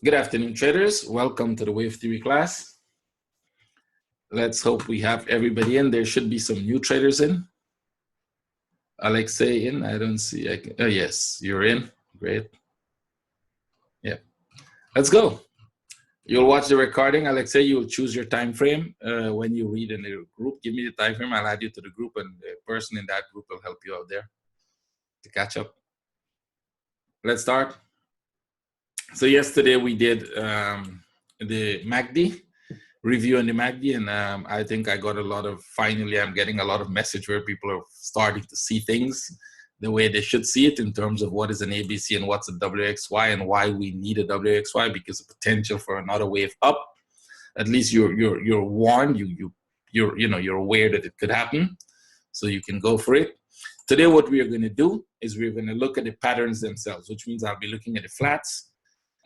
Good afternoon, traders. Welcome to the Wave Theory class. Let's hope we have everybody in. There should be some new traders in. Alexei in. I don't see. Oh, yes, you're in. Great. Yeah. Let's go. You'll watch the recording. Alexei, you'll choose your time frame when you read in the group. Give me the time frame. I'll add you to the group, and the person in that group will help you out there to catch up. Let's start. So yesterday we did the MACD. Review on the MACD, and I think I got a lot of, finally I'm getting a lot of message where people are starting to see things the way they should see it in terms of what is an ABC and what's a WXY and why we need a WXY, because the potential for another wave up, at least you're warned, you're aware that it could happen, so you can go for it. Today what we are going to do is we're going to look at the patterns themselves, which means I'll be looking at the flats,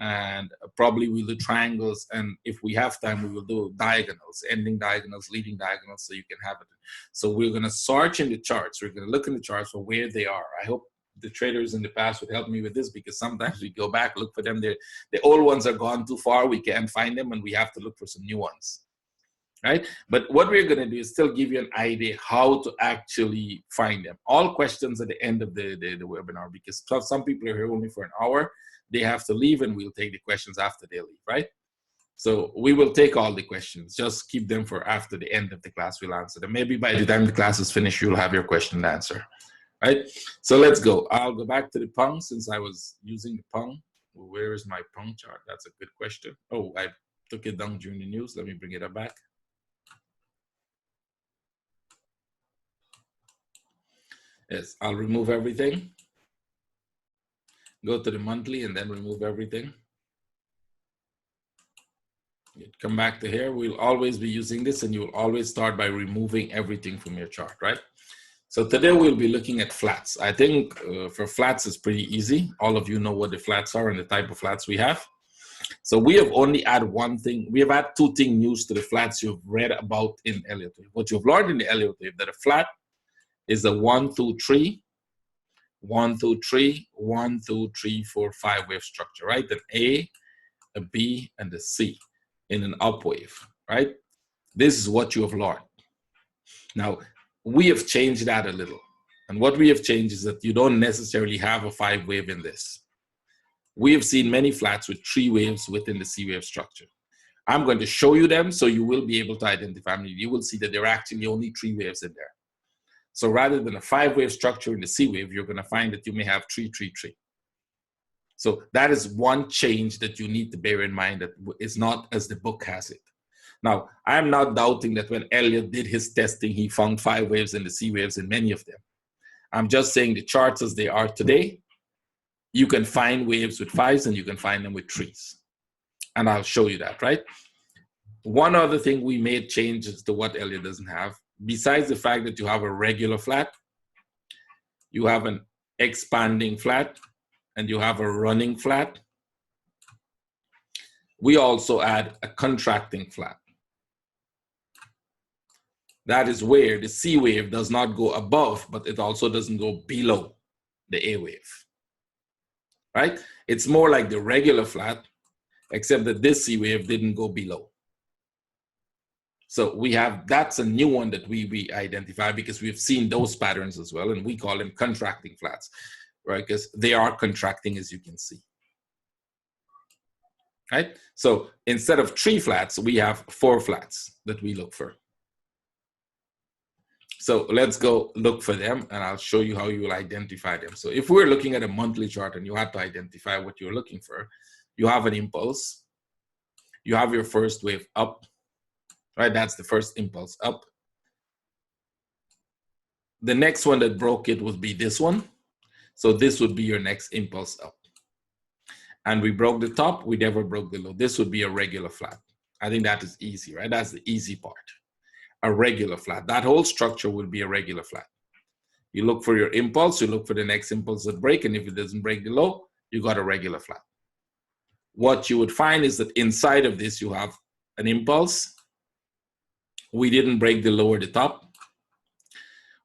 and probably we'll do triangles, and if we have time we will do diagonals, ending diagonals, leading diagonals, so you can have it. So we're going to search in the charts, we're going to look in the charts for where they are. I hope the traders in the past would help me with this, because sometimes we go back, look for them, the old ones are gone too far, we can't find them, and we have to look for some new ones, right? But what we're going to do is still give you an idea how to actually find them. All questions at the end of the webinar, because some people are here only for an hour, they have to leave, and we'll take the questions after they leave, right? So we will take all the questions, just keep them for after the end of the class, we'll answer them. Maybe by the time the class is finished, you'll have your question and answer, right? So let's go. I'll go back to the PUNG since I was using the PUNG. Where is my PUNG chart? That's a good question. Oh, I took it down during the news. Let me bring it back. Yes, I'll remove everything. Go to the monthly and then remove everything. Come back to here. We'll always be using this, and you'll always start by removing everything from your chart, right? So today we'll be looking at flats. I think for flats it's pretty easy. All of you know what the flats are and the type of flats we have. So we have only added one thing. We have added two things news to the flats you've read about in Elliott wave. What you've learned in the Elliott wave, that a flat is a 1, 2, 3, 1, 2, 3, 1, 2, 3, 4, 5 wave structure, right? An A, a B, and a C in an up wave, right? This is what you have learned. Now, we have changed that a little. And what we have changed is that you don't necessarily have a 5 wave in this. We have seen many flats with 3 waves within the C wave structure. I'm going to show you them so you will be able to identify them. You will see that there are actually only 3 waves in there. So rather than a 5 wave structure in the C wave, you're going to find that you may have 3, 3, 3. So that is one change that you need to bear in mind, that is not as the book has it. Now, I'm not doubting that when Elliott did his testing, he found 5 waves in the C waves in many of them. I'm just saying the charts as they are today, you can find waves with 5s and you can find them with 3s. And I'll show you that, right? One other thing we made changes to what Elliott doesn't have, besides the fact that you have a regular flat, you have an expanding flat, and you have a running flat. We also add a contracting flat. That is where the C wave does not go above, but it also doesn't go below the A wave, right? It's more like the regular flat, except that this C wave didn't go below. So we have, that's a new one that we identify, because we've seen those patterns as well, and we call them contracting flats, right? Because they are contracting, as you can see, right? So instead of 3 flats, we have 4 flats that we look for. So let's go look for them, and I'll show you how you will identify them. So if we're looking at a monthly chart and you have to identify what you're looking for, you have an impulse, you have your first wave up, right? That's the first impulse up. The next one that broke it would be this one. So this would be your next impulse up. And we broke the top, we never broke the low. This would be a regular flat. I think that is easy, right? That's the easy part. A regular flat. That whole structure will be a regular flat. You look for your impulse, you look for the next impulse that break, and if it doesn't break the low, you got a regular flat. What you would find is that inside of this, you have an impulse. We didn't break the low or the top.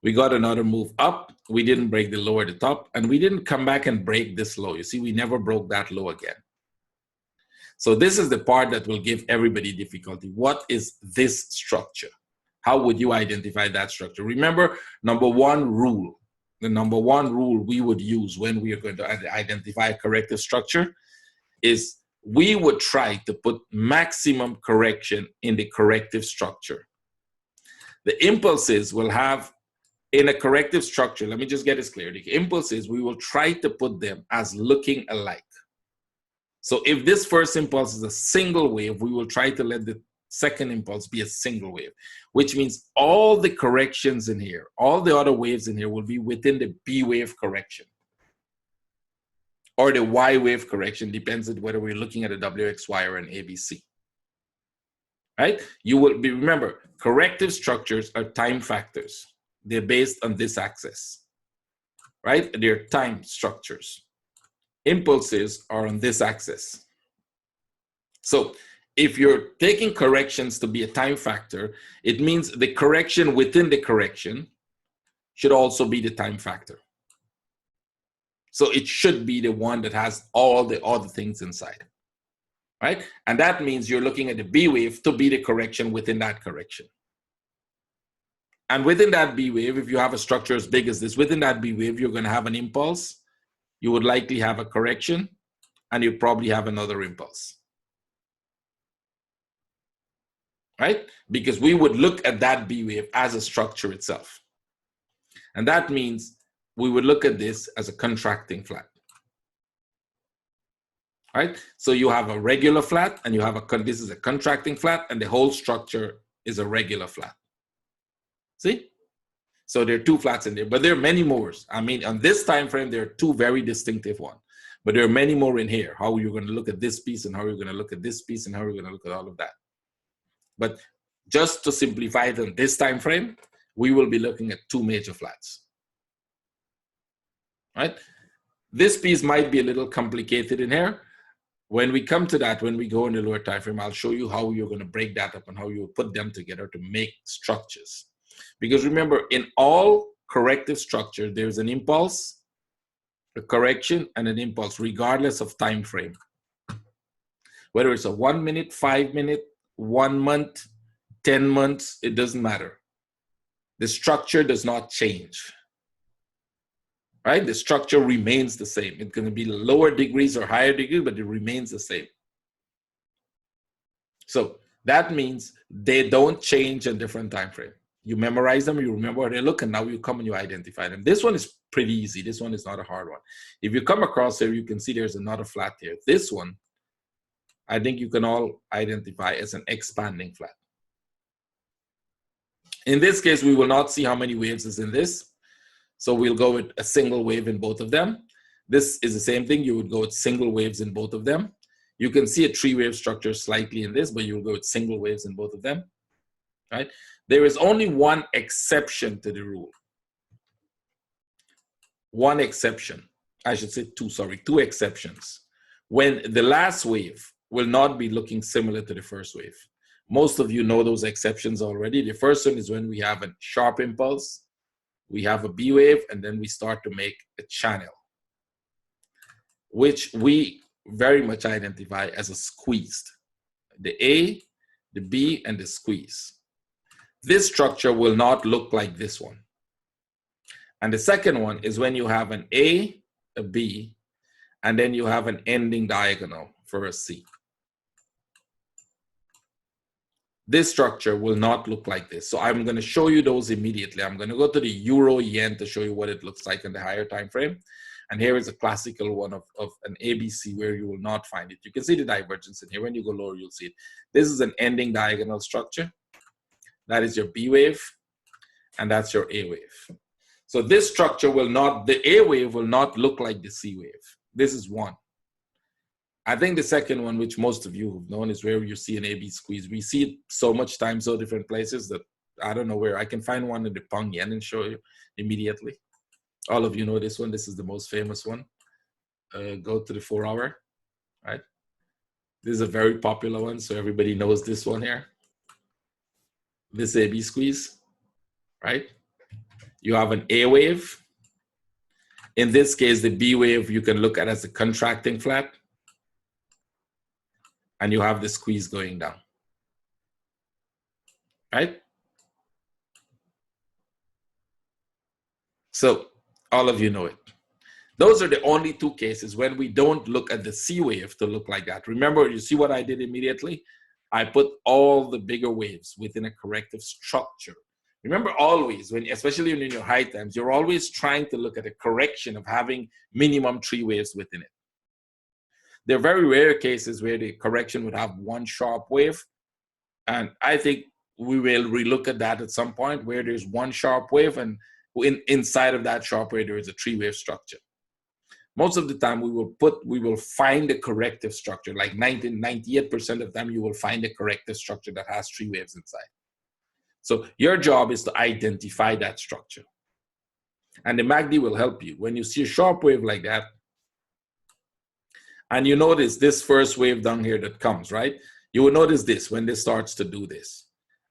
We got another move up. We didn't break the low or the top, and we didn't come back and break this low. You see, we never broke that low again. So this is the part that will give everybody difficulty. What is this structure? How would you identify that structure? Remember, number one rule, the number one rule we would use when we are going to identify a corrective structure is we would try to put maximum correction in the corrective structure. The impulses will have, in a corrective structure, let me just get this clear. The impulses, we will try to put them as looking alike. So if this first impulse is a single wave, we will try to let the second impulse be a single wave, which means all the corrections in here, all the other waves in here will be within the B wave correction or the Y wave correction, depends on whether we're looking at a WXY or an ABC. Right? You will be, remember, corrective structures are time factors. They're based on this axis, right? They're time structures. Impulses are on this axis. So if you're taking corrections to be a time factor, it means the correction within the correction should also be the time factor. So it should be the one that has all the other things inside, right? And that means you're looking at the B wave to be the correction within that correction. And within that B wave, if you have a structure as big as this, within that B wave, you're going to have an impulse. You would likely have a correction, and you probably have another impulse. Right? Because we would look at that B wave as a structure itself. And that means we would look at this as a contracting flat. Right? So you have a regular flat, and you have this is a contracting flat, and the whole structure is a regular flat. See? So there are two flats in there, but there are many more. I mean, on this time frame, there are two very distinctive ones, but there are many more in here. How you're going to look at this piece, and how you're going to look at this piece, and how you're going to look at all of that. But just to simplify it on this time frame, we will be looking at two major flats. Right? This piece might be a little complicated in here. When we come to that, when we go in the lower time frame, I'll show you how you're going to break that up and how you put them together to make structures. Because remember, in all corrective structure, there's an impulse, a correction, and an impulse, regardless of time frame. Whether it's a 1 minute, 5 minute, 1 month, 10 months, it doesn't matter. The structure does not change. Right? The structure remains the same. It's going to be lower degrees or higher degrees, but it remains the same. So that means they don't change in different time frame. You memorize them, you remember how they look, and now you come and you identify them. This one is pretty easy. This one is not a hard one. If you come across here, you can see there's another flat here. This one, I think you can all identify as an expanding flat. In this case, we will not see how many waves is in this. So we'll go with a single wave in both of them. This is the same thing. You would go with single waves in both of them. You can see a three-wave structure slightly in this, but you'll go with single waves in both of them. Right? There is only one exception to the rule. One exception. I should say two exceptions. When the last wave will not be looking similar to the first wave. Most of you know those exceptions already. The first one is when we have a sharp impulse, we have a B wave, and then we start to make a channel, which we very much identify as a squeezed. The A, the B, and the squeeze. This structure will not look like this one. And the second one is when you have an A, a B, and then you have an ending diagonal for a C. This structure will not look like this. So I'm going to show you those immediately. I'm going to go to the euro yen to show you what it looks like in the higher time frame. And here is a classical one of an ABC where you will not find it. You can see the divergence in here. When you go lower, you'll see it. This is an ending diagonal structure. That is your B wave, and that's your A wave. So this structure will not, the A wave will not look like the C wave. This is one. I think the second one, which most of you have known, is where you see an AB squeeze. We see it so much time, so different places that I don't know where. I can find one in the Peng Yen and show you immediately. All of you know this one. This is the most famous one. Go to the 4 hour, right? This is a very popular one, so everybody knows this one here. This AB squeeze, right? You have an A wave. In this case, the B wave you can look at as a contracting flat. and you have the squeeze going down, right? So all of you know it. Those are the only two cases when we don't look at the C wave to look like that. Remember, you see what I did immediately? I put all the bigger waves within a corrective structure. Remember always, especially when in your high times, you're always trying to look at a correction of having minimum 3 waves within it. There are very rare cases where the correction would have one sharp wave. And I think we will relook at that at some point where there's one sharp wave and inside of that sharp wave, there is a 3-wave structure. Most of the time we will find a corrective structure, like 98% of the time you will find a corrective structure that has 3 waves inside. So your job is to identify that structure. And the MACD will help you. When you see a sharp wave like that, and you notice this first wave down here that comes, right? You will notice this when this starts to do this.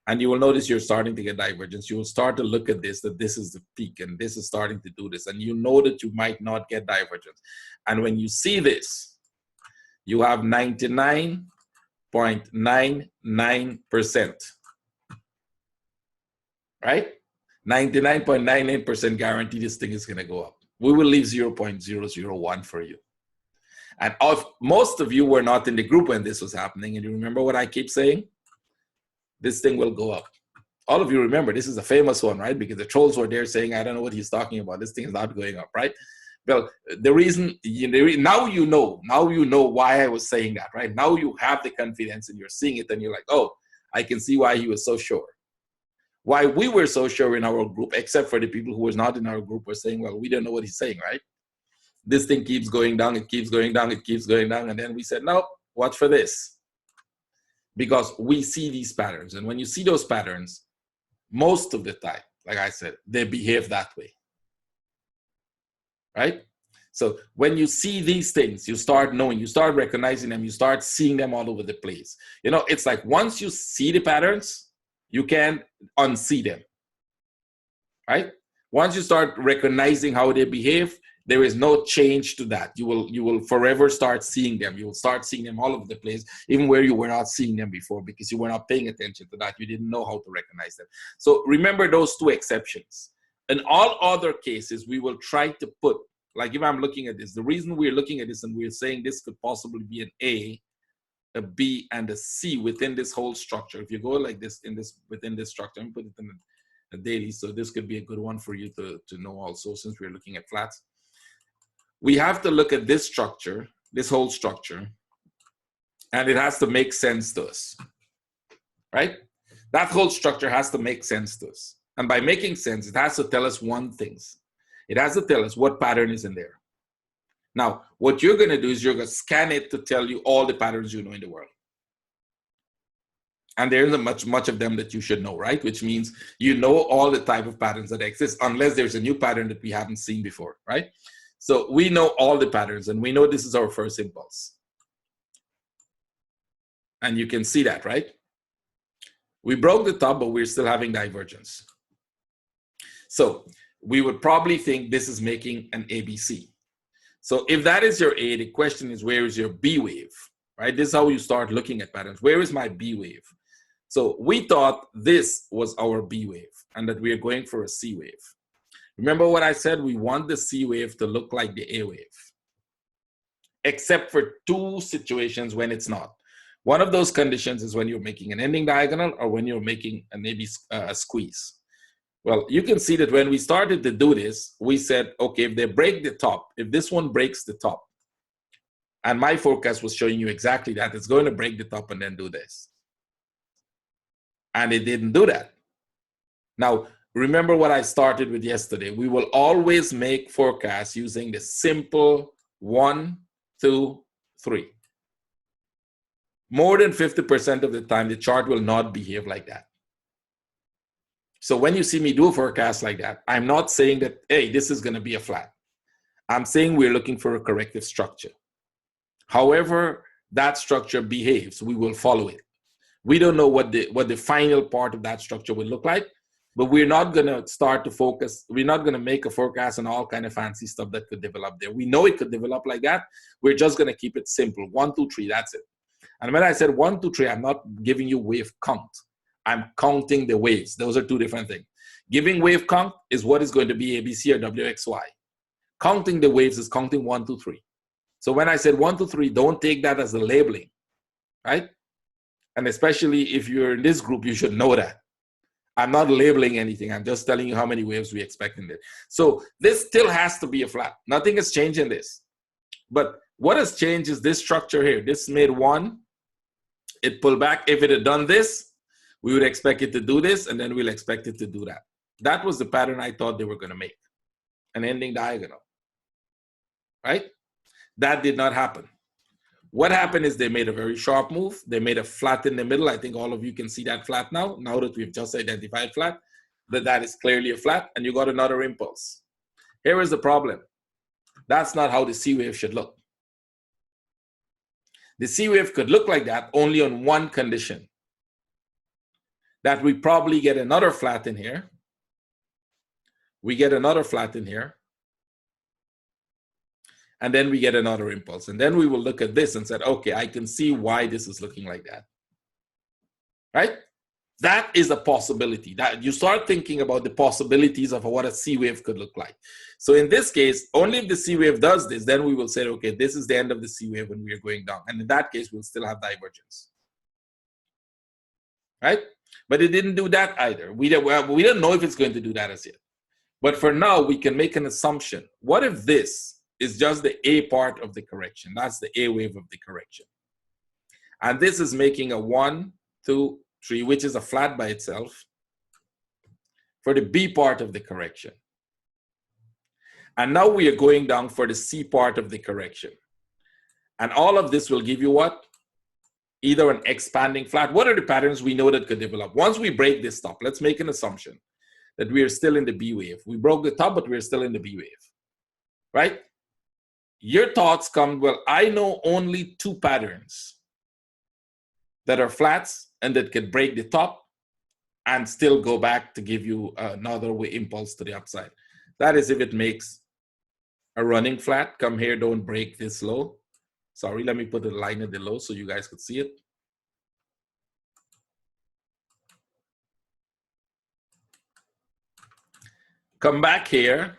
And you will notice you're starting to get divergence. You will start to look at this, that this is the peak and this is starting to do this. And you know that you might not get divergence. And when you see this, you have 99.99%, right? 99.99% guarantee this thing is going to go up. We will leave 0.001 for you. And most of you were not in the group when this was happening. And you remember what I keep saying? This thing will go up. All of you remember, this is a famous one, right? Because the trolls were there saying, I don't know what he's talking about. This thing is not going up, right? Well, the reason, now you know why I was saying that, right? Now you have the confidence and you're seeing it and you're like, oh, I can see why he was so sure. Why we were so sure in our group, except for the people who was not in our group were saying, well, we don't know what he's saying, right? This thing keeps going down, it keeps going down, it keeps going down. And then we said, no, watch for this. Because we see these patterns. And when you see those patterns, most of the time, like I said, they behave that way, right? So when you see these things, you start knowing, you start recognizing them, you start seeing them all over the place. You know, it's like once you see the patterns, you can unsee them, right? Once you start recognizing how they behave, there is no change to that. You will forever start seeing them. You will start seeing them all over the place, even where you were not seeing them before because you were not paying attention to that. You didn't know how to recognize them. So remember those 2 exceptions. In all other cases, we will try to put, like if I'm looking at this, the reason we're looking at this and we're saying this could possibly be an A, a B, and a C within this whole structure. If you go like this within this structure, and put it in a daily, so this could be a good one for you to know also since we're looking at flats. We have to look at this structure, this whole structure, and it has to make sense to us, right? That whole structure has to make sense to us. And by making sense, it has to tell us one thing. It has to tell us what pattern is in there. Now, what you're going to do is you're going to scan it to tell you all the patterns you know in the world. And there isn't much of them that you should know, right? Which means you know all the type of patterns that exist, unless there's a new pattern that we haven't seen before, right? So we know all the patterns and we know this is our first impulse. And you can see that, right? We broke the top, but we're still having divergence. So we would probably think this is making an ABC. So if that is your A, the question is, where is your B wave, right? This is how you start looking at patterns. Where is my B wave? So we thought this was our B wave and that we are going for a C wave. Remember what I said? We want the C wave to look like the A wave, except for 2 situations when it's not. One of those conditions is when you're making an ending diagonal or when you're making a squeeze. Well, you can see that when we started to do this, we said, okay, if they break the top, if this one breaks the top, and my forecast was showing you exactly that, it's going to break the top and then do this. And it didn't do that. Now, remember what I started with yesterday. We will always make forecasts using the simple 1, 2, 3. More than 50% of the time, the chart will not behave like that. So when you see me do a forecast like that, I'm not saying that, hey, this is going to be a flat. I'm saying we're looking for a corrective structure. However that structure behaves, we will follow it. We don't know what the final part of that structure will look like, but we're not going to start to focus. We're not going to make a forecast on all kind of fancy stuff that could develop there. We know it could develop like that. We're just going to keep it simple. 1, 2, 3, that's it. And when I said 1, 2, 3, I'm not giving you wave count. I'm counting the waves. Those are two different things. Giving wave count is what is going to be ABC or WXY. Counting the waves is counting 1, 2, 3. So when I said 1, 2, 3, don't take that as a labeling, right? And especially if you're in this group, you should know that. I'm not labeling anything. I'm just telling you how many waves we expect in there. So this still has to be a flat. Nothing has changed in this. But what has changed is this structure here. This made 1. It pulled back. If it had done this, we would expect it to do this, and then we'll expect it to do that. That was the pattern I thought they were going to make, an ending diagonal, right? That did not happen. What happened is they made a very sharp move. They made a flat in the middle. I think all of you can see that flat now that we've just identified flat, that is clearly a flat, and you got another impulse. Here is the problem. That's not how the C wave should look. The C wave could look like that only on one condition, that we probably get another flat in here. We get another flat in here. And then we get another impulse. And then we will look at this and say, okay, I can see why this is looking like that. Right? That is a possibility. That you start thinking about the possibilities of what a C wave could look like. So in this case, only if the C wave does this, then we will say, okay, this is the end of the C wave when we are going down. And in that case, we'll still have divergence. Right? But it didn't do that either. We don't know if it's going to do that as yet. But for now, we can make an assumption. What if this is just the A part of the correction? That's the A wave of the correction. And this is making a 1, 2, 3, which is a flat by itself for the B part of the correction. And now we are going down for the C part of the correction. And all of this will give you what? Either an expanding flat. What are the patterns we know that could develop? Once we break this top, let's make an assumption that we are still in the B wave. We broke the top, but we're still in the B wave, right? Your thoughts come, well, I know only 2 patterns that are flats and that could break the top and still go back to give you another impulse to the upside. That is if it makes a running flat. Come here, don't break this low. Sorry, let me put a line at the low so you guys could see it. Come back here.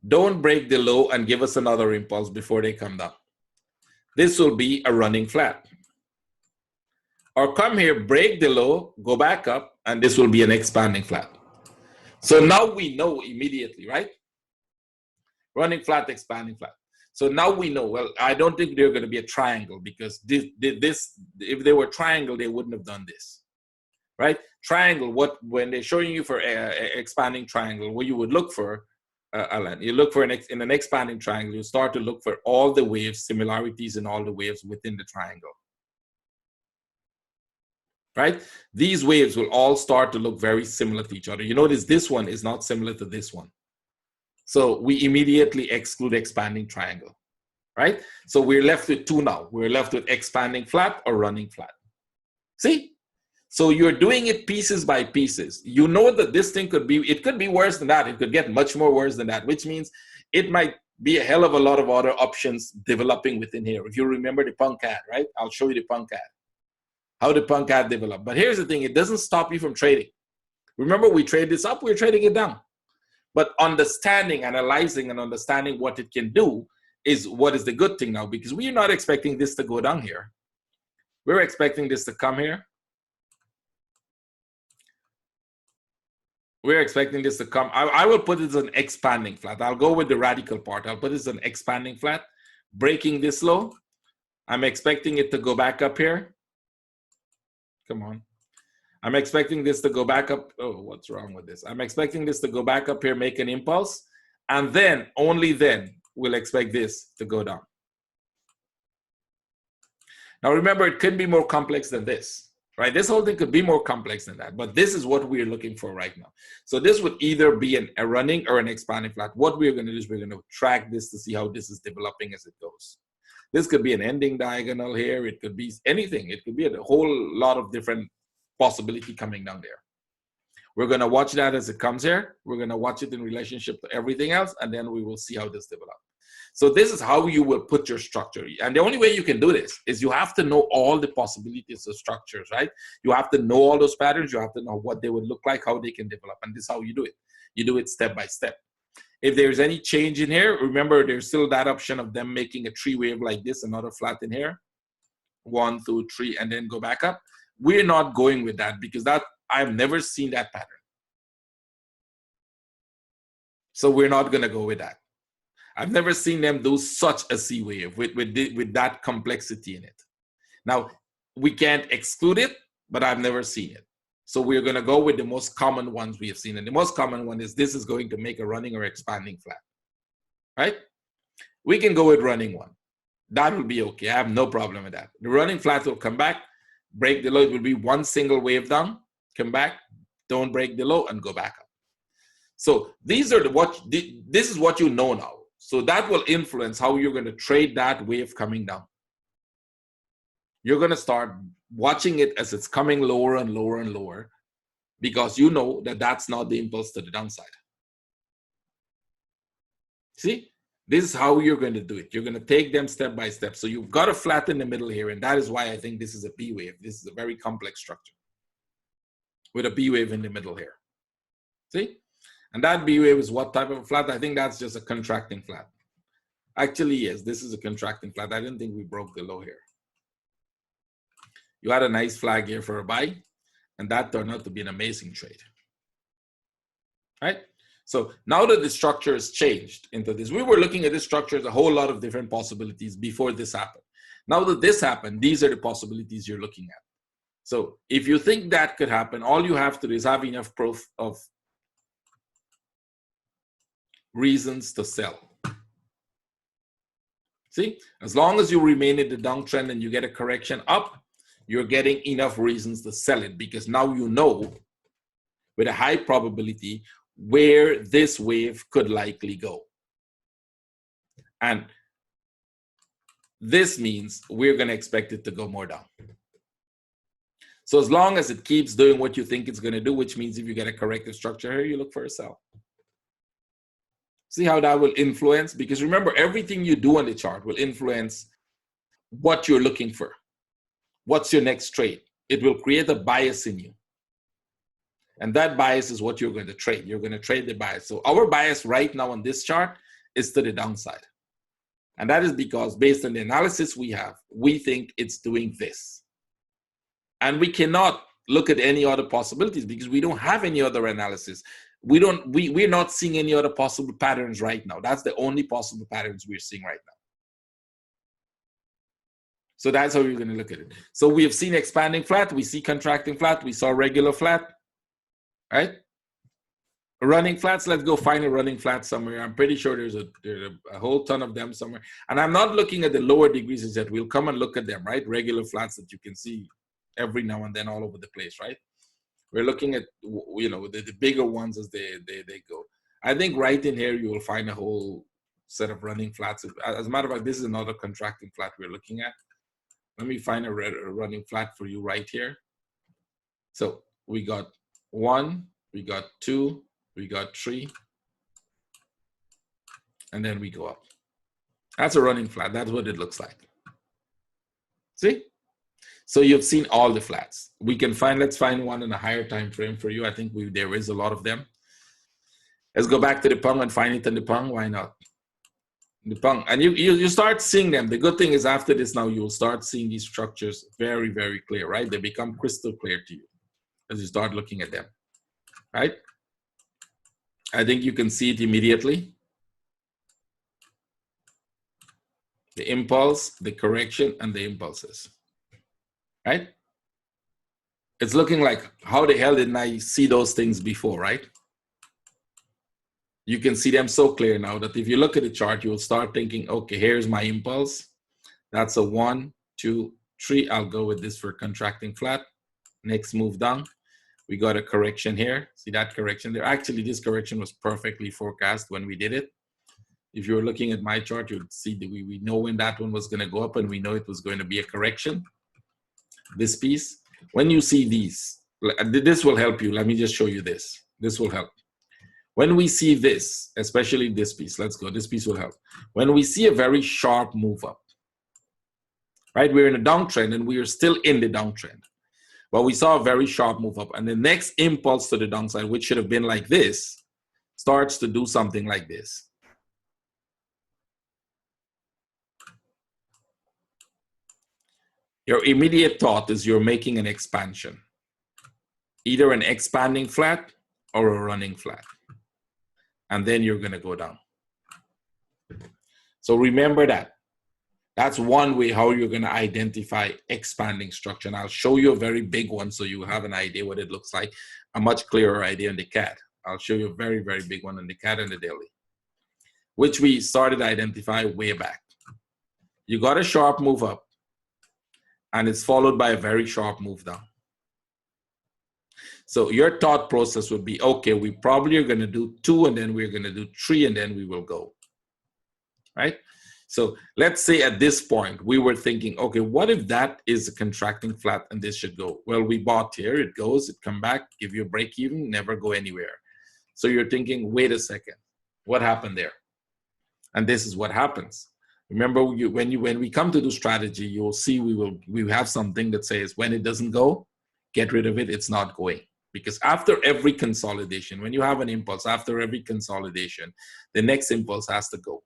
Don't break the low and give us another impulse before they come down. This will be a running flat. Or come here, break the low, go back up, and this will be an expanding flat. So now we know immediately, right? Running flat, expanding flat. So now we know, well, I don't think they're going to be a triangle because this, if they were triangle, they wouldn't have done this, right? Triangle, when they're showing you for expanding triangle, what you would look for, Alan, you look for in an expanding triangle, you start to look for all the waves, similarities in all the waves within the triangle, right? These waves will all start to look very similar to each other. You notice this one is not similar to this one. So we immediately exclude expanding triangle, right? So we're left with 2 now. We're left with expanding flat or running flat. See? So you're doing it pieces by pieces. You know that this thing could be worse than that. It could get much more worse than that, which means it might be a hell of a lot of other options developing within here. If you remember the Punkat, right? I'll show you the Punkat, how the Punkat developed. But here's the thing, it doesn't stop you from trading. Remember, we trade this up, we're trading it down. But understanding, analyzing, and understanding what it can do is what is the good thing now, because we're not expecting this to go down here. We're expecting this to come here. We're expecting this to come. I will put it as an expanding flat. I'll go with the radical part. I'll put it as an expanding flat, breaking this low. I'm expecting it to go back up here. Come on. I'm expecting this to go back up. Oh, what's wrong with this? I'm expecting this to go back up here, make an impulse, and then, only then, we'll expect this to go down. Now remember, it could be more complex than this, right? This whole thing could be more complex than that, but this is what we're looking for right now. So this would either be a running or an expanding flat. What we're going to do is we're going to track this to see how this is developing as it goes. This could be an ending diagonal here. It could be anything. It could be a whole lot of different possibility coming down there. We're going to watch that as it comes here. We're going to watch it in relationship to everything else, and then we will see how this develops. So this is how you will put your structure. And the only way you can do this is you have to know all the possibilities of structures, right? You have to know all those patterns. You have to know what they would look like, how they can develop. And this is how you do it. You do it step by step. If there's any change in here, remember there's still that option of them making a tree wave like this, another flat in here, 1, 2, 3, and then go back up. We're not going with that because that I've never seen that pattern. So we're not going to go with that. I've never seen them do such a C wave with that complexity in it. Now, we can't exclude it, but I've never seen it. So we're going to go with the most common ones we have seen. And the most common one is this is going to make a running or expanding flat, right? We can go with running one. That will be okay. I have no problem with that. The running flat will come back, break the low. It will be one single wave down, come back, don't break the low, and go back up. So these are this is what you know now. So that will influence how you're going to trade that wave coming down. You're going to start watching it as it's coming lower and lower and lower because you know that that's not the impulse to the downside. See, this is how you're going to do it. You're going to take them step by step. So you've got a flat in the middle here, and that is why I think this is a B wave. This is a very complex structure with a B wave in the middle here. See? And that B wave is what type of flat? I think that's just a contracting flat. Actually, yes, this is a contracting flat. I didn't think we broke the low here. You had a nice flag here for a buy, and that turned out to be an amazing trade. Right? So now that the structure has changed into this, we were looking at this structure as a whole lot of different possibilities before this happened. Now that this happened, these are the possibilities you're looking at. So if you think that could happen, all you have to do is have enough proof of reasons to sell. See, as long as you remain in the downtrend and you get a correction up, you're getting enough reasons to sell it because now you know with a high probability where this wave could likely go. And this means we're going to expect it to go more down. So as long as it keeps doing what you think it's going to do, which means if you get a corrective structure here, you look for a sell. See how that will influence? Because remember, everything you do on the chart will influence what you're looking for. What's your next trade? It will create a bias in you. And that bias is what you're going to trade. You're going to trade the bias. So our bias right now on this chart is to the downside. And that is because based on the analysis we have, we think it's doing this. And we cannot look at any other possibilities because we don't have any other analysis. We're not seeing any other possible patterns right now. That's the only possible patterns we're seeing right now. So that's how we're going to look at it. So we have seen expanding flat, we see contracting flat, we saw regular flat, right? Running flats, let's go find a running flat somewhere. I'm pretty sure there's a whole ton of them somewhere. And I'm not looking at the lower degrees yet. We'll come and look at them, right? Regular flats that you can see every now and then all over the place, right? We're looking at, you know, the bigger ones as they go. I think right in here, you will find a whole set of running flats. As a matter of fact, this is another contracting flat we're looking at. Let me find a running flat for you right here. So we got 1, we got 2, we got 3, and then we go up. That's a running flat. That's what it looks like. See? So you've seen all the flats. We can find, let's find one in a higher time frame for you. I think there is a lot of them. Let's go back to the Pung and find it in the Pung. Why not? The Pung. And you start seeing them. The good thing is after this now, you'll start seeing these structures very, very clear, right? They become crystal clear to you as you start looking at them, right? I think you can see it immediately. The impulse, the correction, and the impulses. Right? It's looking like, how the hell didn't I see those things before, right? You can see them so clear now that if you look at the chart, you'll start thinking, okay, here's my impulse. That's a 1, 2, 3. I'll go with this for contracting flat. Next move down. We got a correction here. See that correction there? Actually, this correction was perfectly forecast when we did it. If you're looking at my chart, you'd see that we know when that one was going to go up and we know it was going to be a correction. This piece, when you see these, this will help you. Let me just show you this. This will help. When we see this, especially this piece, let's go, this piece will help. When we see a very sharp move up, right? We're in a downtrend and we are still in the downtrend. But we saw a very sharp move up, and the next impulse to the downside, which should have been like this, starts to do something like this. Your immediate thought is you're making an expansion, either an expanding flat or a running flat. And then you're going to go down. So remember that. That's one way how you're going to identify expanding structure. And I'll show you a very big one so you have an idea what it looks like, a much clearer idea on the CAD. I'll show you a very, very big one on the CAD and the daily, which we started to identify way back. You got a sharp move up, and it's followed by a very sharp move down. So your thought process would be, okay, we probably are going to do 2, and then we're going to do 3, and then we will go, right? So let's say at this point, we were thinking, okay, what if that is a contracting flat and this should go? Well, we bought here, it goes, it come back, give you a break even, never go anywhere. So you're thinking, wait a second, what happened there? And this is what happens. Remember, when we come to do strategy, you'll see we have something that says when it doesn't go, get rid of it, it's not going. Because after every consolidation, when you have an impulse, after every consolidation, the next impulse has to go.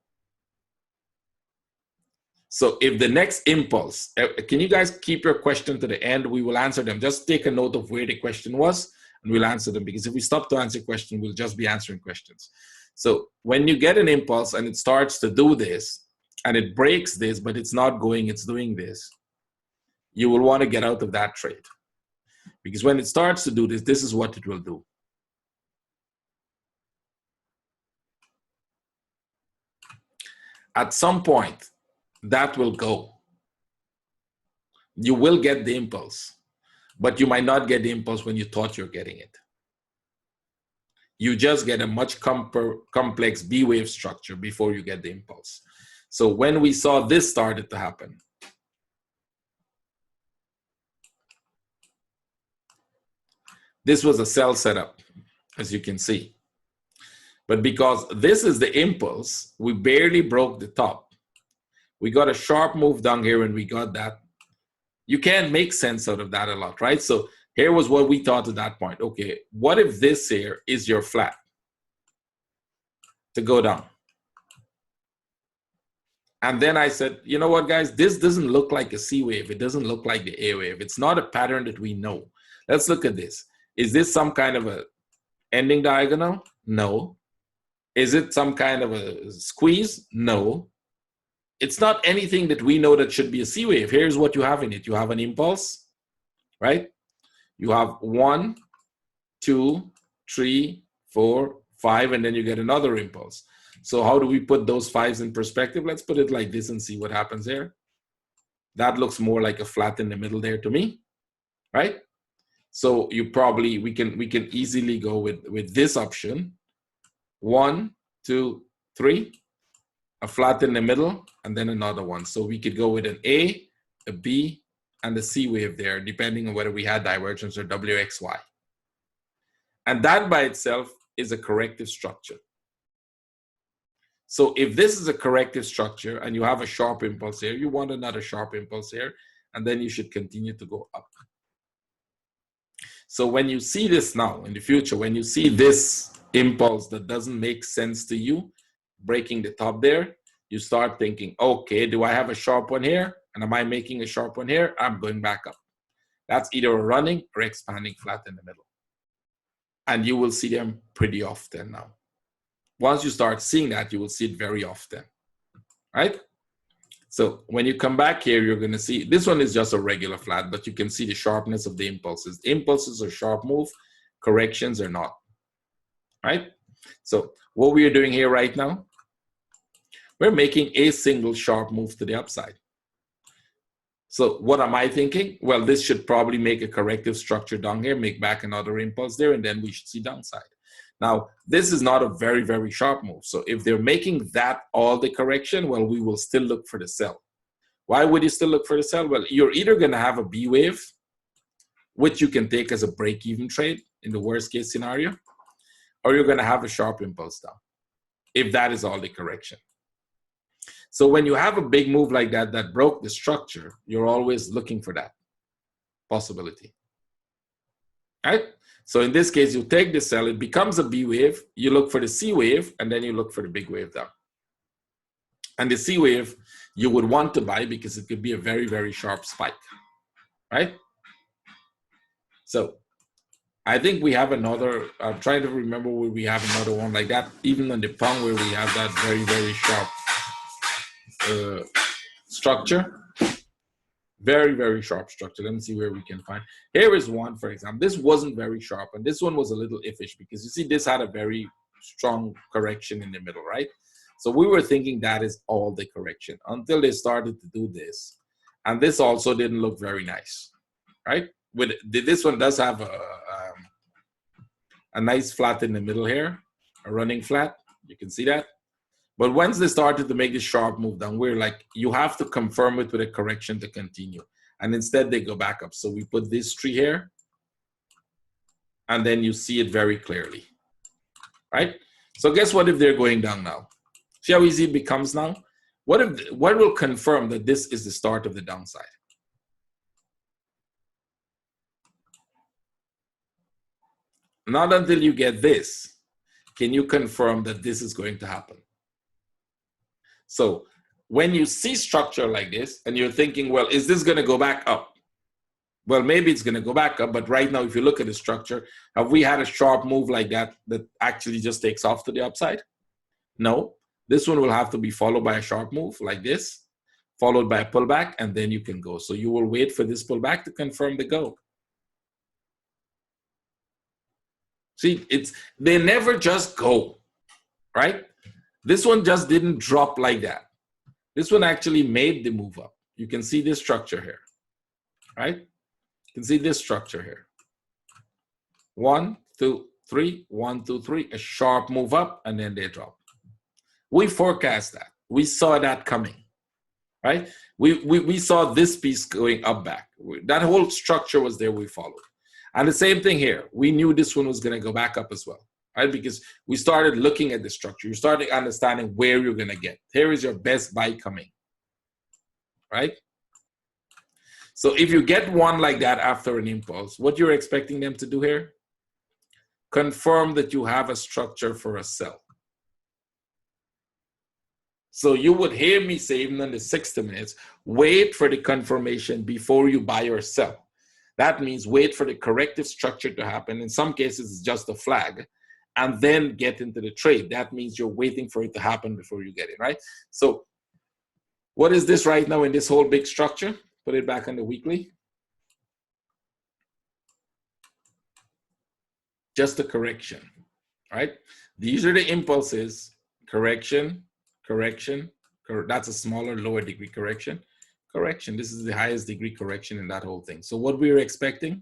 So if the next impulse, can you guys keep your question to the end? We will answer them. Just take a note of where the question was and we'll answer them, because if we stop to answer questions, we'll just be answering questions. So when you get an impulse and it starts to do this and it breaks this, but it's not going, it's doing this, you will want to get out of that trade. Because when it starts to do this, this is what it will do. At some point, that will go. You will get the impulse, but you might not get the impulse when you thought you're getting it. You just get a much complex B wave structure before you get the impulse. So when we saw this started to happen, this was a sell setup, as you can see. But because this is the impulse, we barely broke the top. We got a sharp move down here and we got that. You can't make sense out of that a lot, right? So here was what we thought at that point. Okay, what if this here is your flat to go down? And then I said, you know what, guys, this doesn't look like a C wave. It doesn't look like the A wave. It's not a pattern that we know. Let's look at this. Is this some kind of a ending diagonal? No. Is it some kind of a squeeze? No. It's not anything that we know that should be a C wave. Here's what you have in it. You have an impulse, right? You have 1, 2, 3, 4, 5, and then you get another impulse. So how do we put those 5s in perspective? Let's put it like this and see what happens there. That looks more like a flat in the middle there to me, right? So you probably, we can easily go with this option. 1, 2, 3. A flat in the middle, and then another one. So we could go with an A, a B, and a C wave there, depending on whether we had divergence or WXY. And that by itself is a corrective structure. So if this is a corrective structure and you have a sharp impulse here, you want another sharp impulse here, and then you should continue to go up. So when you see this now in the future, when you see this impulse that doesn't make sense to you, breaking the top there, you start thinking, okay, do I have a sharp one here? And am I making a sharp one here? I'm going back up. That's either a running or expanding flat in the middle. And you will see them pretty often now. Once you start seeing that, you will see it very often, right? So when you come back here, you're going to see, this one is just a regular flat, but you can see the sharpness of the impulses. The impulses are sharp move, corrections are not, right? So what we are doing here right now, we're making a single sharp move to the upside. So what am I thinking? Well, this should probably make a corrective structure down here, make back another impulse there, and then we should see downside. Now, this is not a very, very sharp move. So if they're making that all the correction, well, we will still look for the sell. Why would you still look for the sell? Well, you're either going to have a B wave, which you can take as a break-even trade in the worst case scenario, or you're going to have a sharp impulse down, if that is all the correction. So when you have a big move like that, that broke the structure, you're always looking for that possibility, right? So in this case, you take the sell, it becomes a B wave, you look for the C wave, and then you look for the big wave down. And the C wave, you would want to buy because it could be a very, very sharp spike, right? So I think we have another, I'm trying to remember where we have another one like that, even on the pound where we have that very, very sharp structure. Very, very sharp structure. Let me see where we can find. Here is one, for example. This wasn't very sharp, and this one was a little iffish because you see this had a very strong correction in the middle, right? So we were thinking that is all the correction until they started to do this. And this also didn't look very nice, right? With this one does have a nice flat in the middle here, a running flat. You can see that. But once they started to make this sharp move down, we're like, you have to confirm it with a correction to continue. And instead they go back up. So we put this tree here, and then you see it very clearly, right? So guess what if they're going down now? See how easy it becomes now? What will confirm that this is the start of the downside? Not until you get this can you confirm that this is going to happen. So when you see structure like this and you're thinking, well, is this going to go back up? Well, maybe it's going to go back up, but right now, if you look at the structure, have we had a sharp move like that that actually just takes off to the upside? No. This one will have to be followed by a sharp move like this, followed by a pullback, and then you can go. So you will wait for this pullback to confirm the go. See, they never just go, right? This one just didn't drop like that. This one actually made the move up. You can see this structure here, right? You can see this structure here. 1, 2, 3, 1, 2, 3, a sharp move up, and then they drop. We forecast that. We saw that coming, right? We saw this piece going up back. That whole structure was there, we followed. And the same thing here. We knew this one was going to go back up as well, right? Because we started looking at the structure. You started understanding where you're going to get. Here is your best buy coming, right? So if you get one like that after an impulse, what you're expecting them to do here? Confirm that you have a structure for a sell. So you would hear me say, even in the 60 minutes, wait for the confirmation before you buy or sell. That means wait for the corrective structure to happen. In some cases, it's just a flag, and then get into the trade. That means you're waiting for it to happen before you get it, right? So what is this right now in this whole big structure? Put it back on the weekly. Just a correction, right? These are the impulses, correction, correction, that's a smaller, lower degree correction. Correction, this is the highest degree correction in that whole thing. So what we were expecting.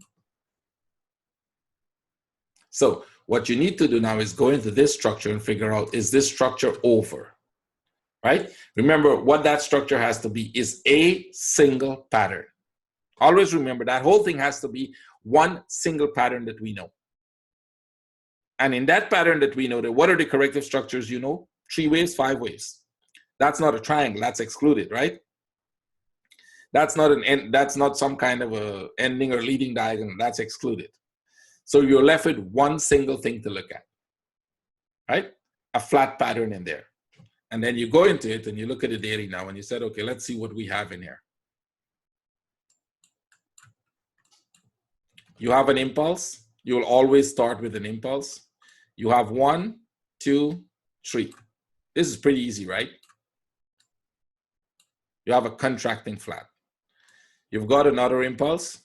So what you need to do now is go into this structure and figure out, is this structure over, right? Remember, what that structure has to be is a single pattern. Always remember that whole thing has to be one single pattern that we know. And in that pattern that we know, what are the corrective structures you know? 3 waves, 5 waves. That's not a triangle, that's excluded, right? That's not an end, that's not some kind of a ending or leading diagonal, that's excluded. So you're left with one single thing to look at, right? A flat pattern in there. And then you go into it and you look at the daily now and you said, okay, let's see what we have in here. You have an impulse. You will always start with an impulse. You have 1, 2, 3. This is pretty easy, right? You have a contracting flat. You've got another impulse.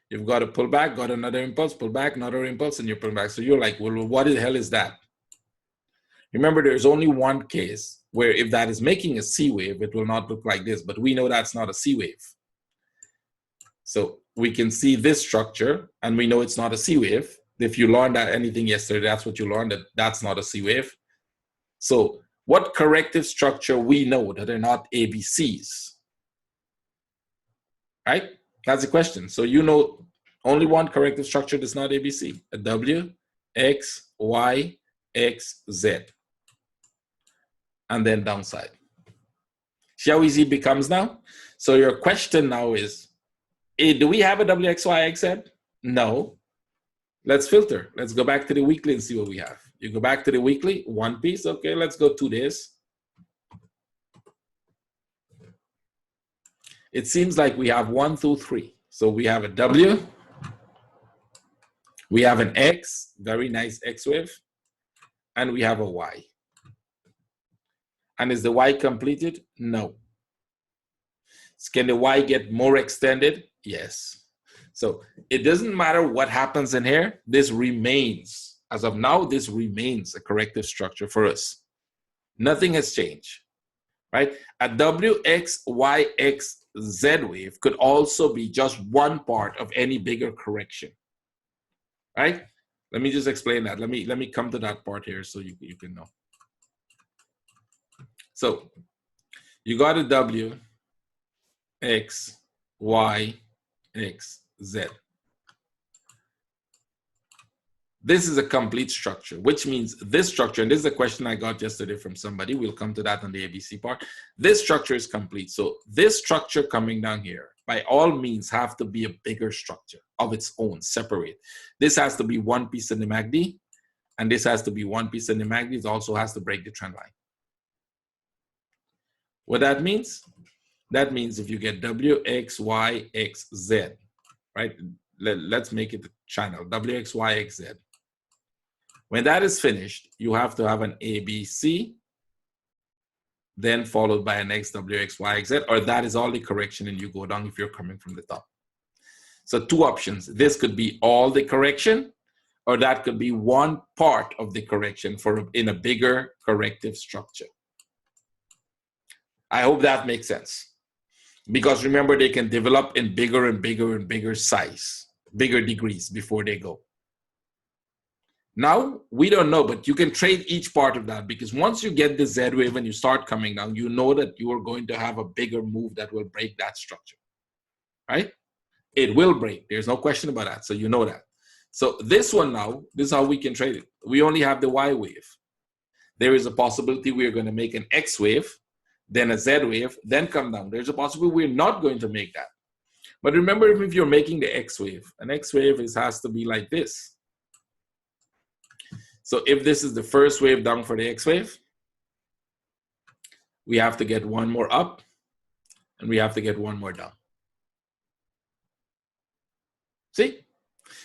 You've got a pullback, got another impulse, pullback, another impulse, and you pull back. So you're like, well, what the hell is that? Remember, there's only one case where if that is making a C wave, it will not look like this, but we know that's not a C wave. So we can see this structure, and we know it's not a C wave. If you learned that anything yesterday, that's what you learned, that that's not a C wave. So what corrective structure we know that are not ABCs? Right? That's the question. So you know only one corrective structure that's not ABC, a W, X, Y, X, Z, and then downside. See how easy it becomes now? So your question now is, do we have a WXYXZ? No. Let's filter. Let's go back to the weekly and see what we have. You go back to the weekly, one piece. Okay, let's go 2 days. It seems like we have 1, 2, 3. So we have a W. We have an X, very nice X wave. And we have a Y. And is the Y completed? No. Can the Y get more extended? Yes. So it doesn't matter what happens in here. This remains, as of now, this remains a corrective structure for us. Nothing has changed, right? A WXYXZ wave could also be just one part of any bigger correction, right? Let me just explain that. Let me come to that part here so you can know. So you got a W, X, Y, X, Z. This is a complete structure, which means this structure, and this is a question I got yesterday from somebody, we'll come to that on the ABC part. This structure is complete. So this structure coming down here, by all means, have to be a bigger structure of its own, separate. This has to be one piece in the MACD, and this has to be one piece in the MACD. It also has to break the trend line. What that means? That means if you get W, X, Y, X, Z, right? Let's make it a channel, W, X, Y, X, Z. When that is finished, you have to have an ABC, then followed by an X, W, X, Y, X, Z, or that is all the correction and you go down if you're coming from the top. So 2 options. This could be all the correction, or that could be one part of the correction in a bigger corrective structure. I hope that makes sense. Because remember, they can develop in bigger and bigger and bigger size, bigger degrees before they go. Now, we don't know, but you can trade each part of that, because once you get the Z wave and you start coming down, you know that you are going to have a bigger move that will break that structure, right? It will break. There's no question about that. So you know that. So this one now, this is how we can trade it. We only have the Y wave. There is a possibility we are going to make an X wave, then a Z wave, then come down. There's a possibility we're not going to make that. But remember, if you're making the X wave, an X wave has to be like this. So if this is the first wave down for the X wave, we have to get one more up, and we have to get one more down. See?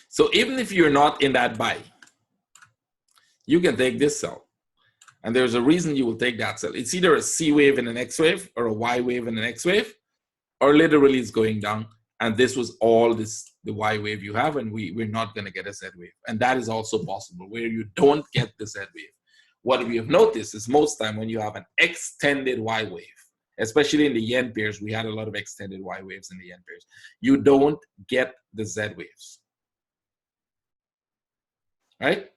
So even if you're not in that buy, you can take this sell. And there's a reason you will take that sell. It's either a C wave and an X wave, or a Y wave and an X wave, or literally it's going down. And this was all the Y wave you have, and we're not going to get a Z wave. And that is also possible, where you don't get the Z wave. What we have noticed is most time when you have an extended Y wave, especially in the yen pairs, we had a lot of extended Y waves in the yen pairs, you don't get the Z waves. Right?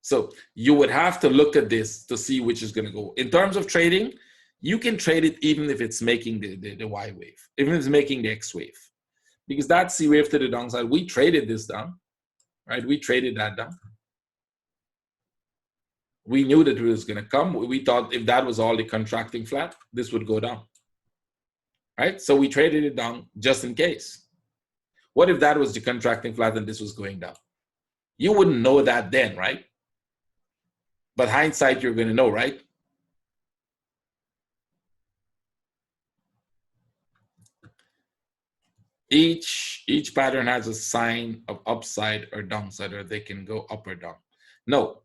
So you would have to look at this to see which is going to go. In terms of trading, you can trade it even if it's making the Y wave, even if it's making the X wave. Because that C wave to the downside, we traded this down, right? We traded that down. We knew that it was going to come. We thought if that was all the contracting flat, this would go down, right? So we traded it down just in case. What if that was the contracting flat and this was going down? You wouldn't know that then, right? But hindsight, you're going to know, right? Each pattern has a sign of upside or downside, or they can go up or down. No,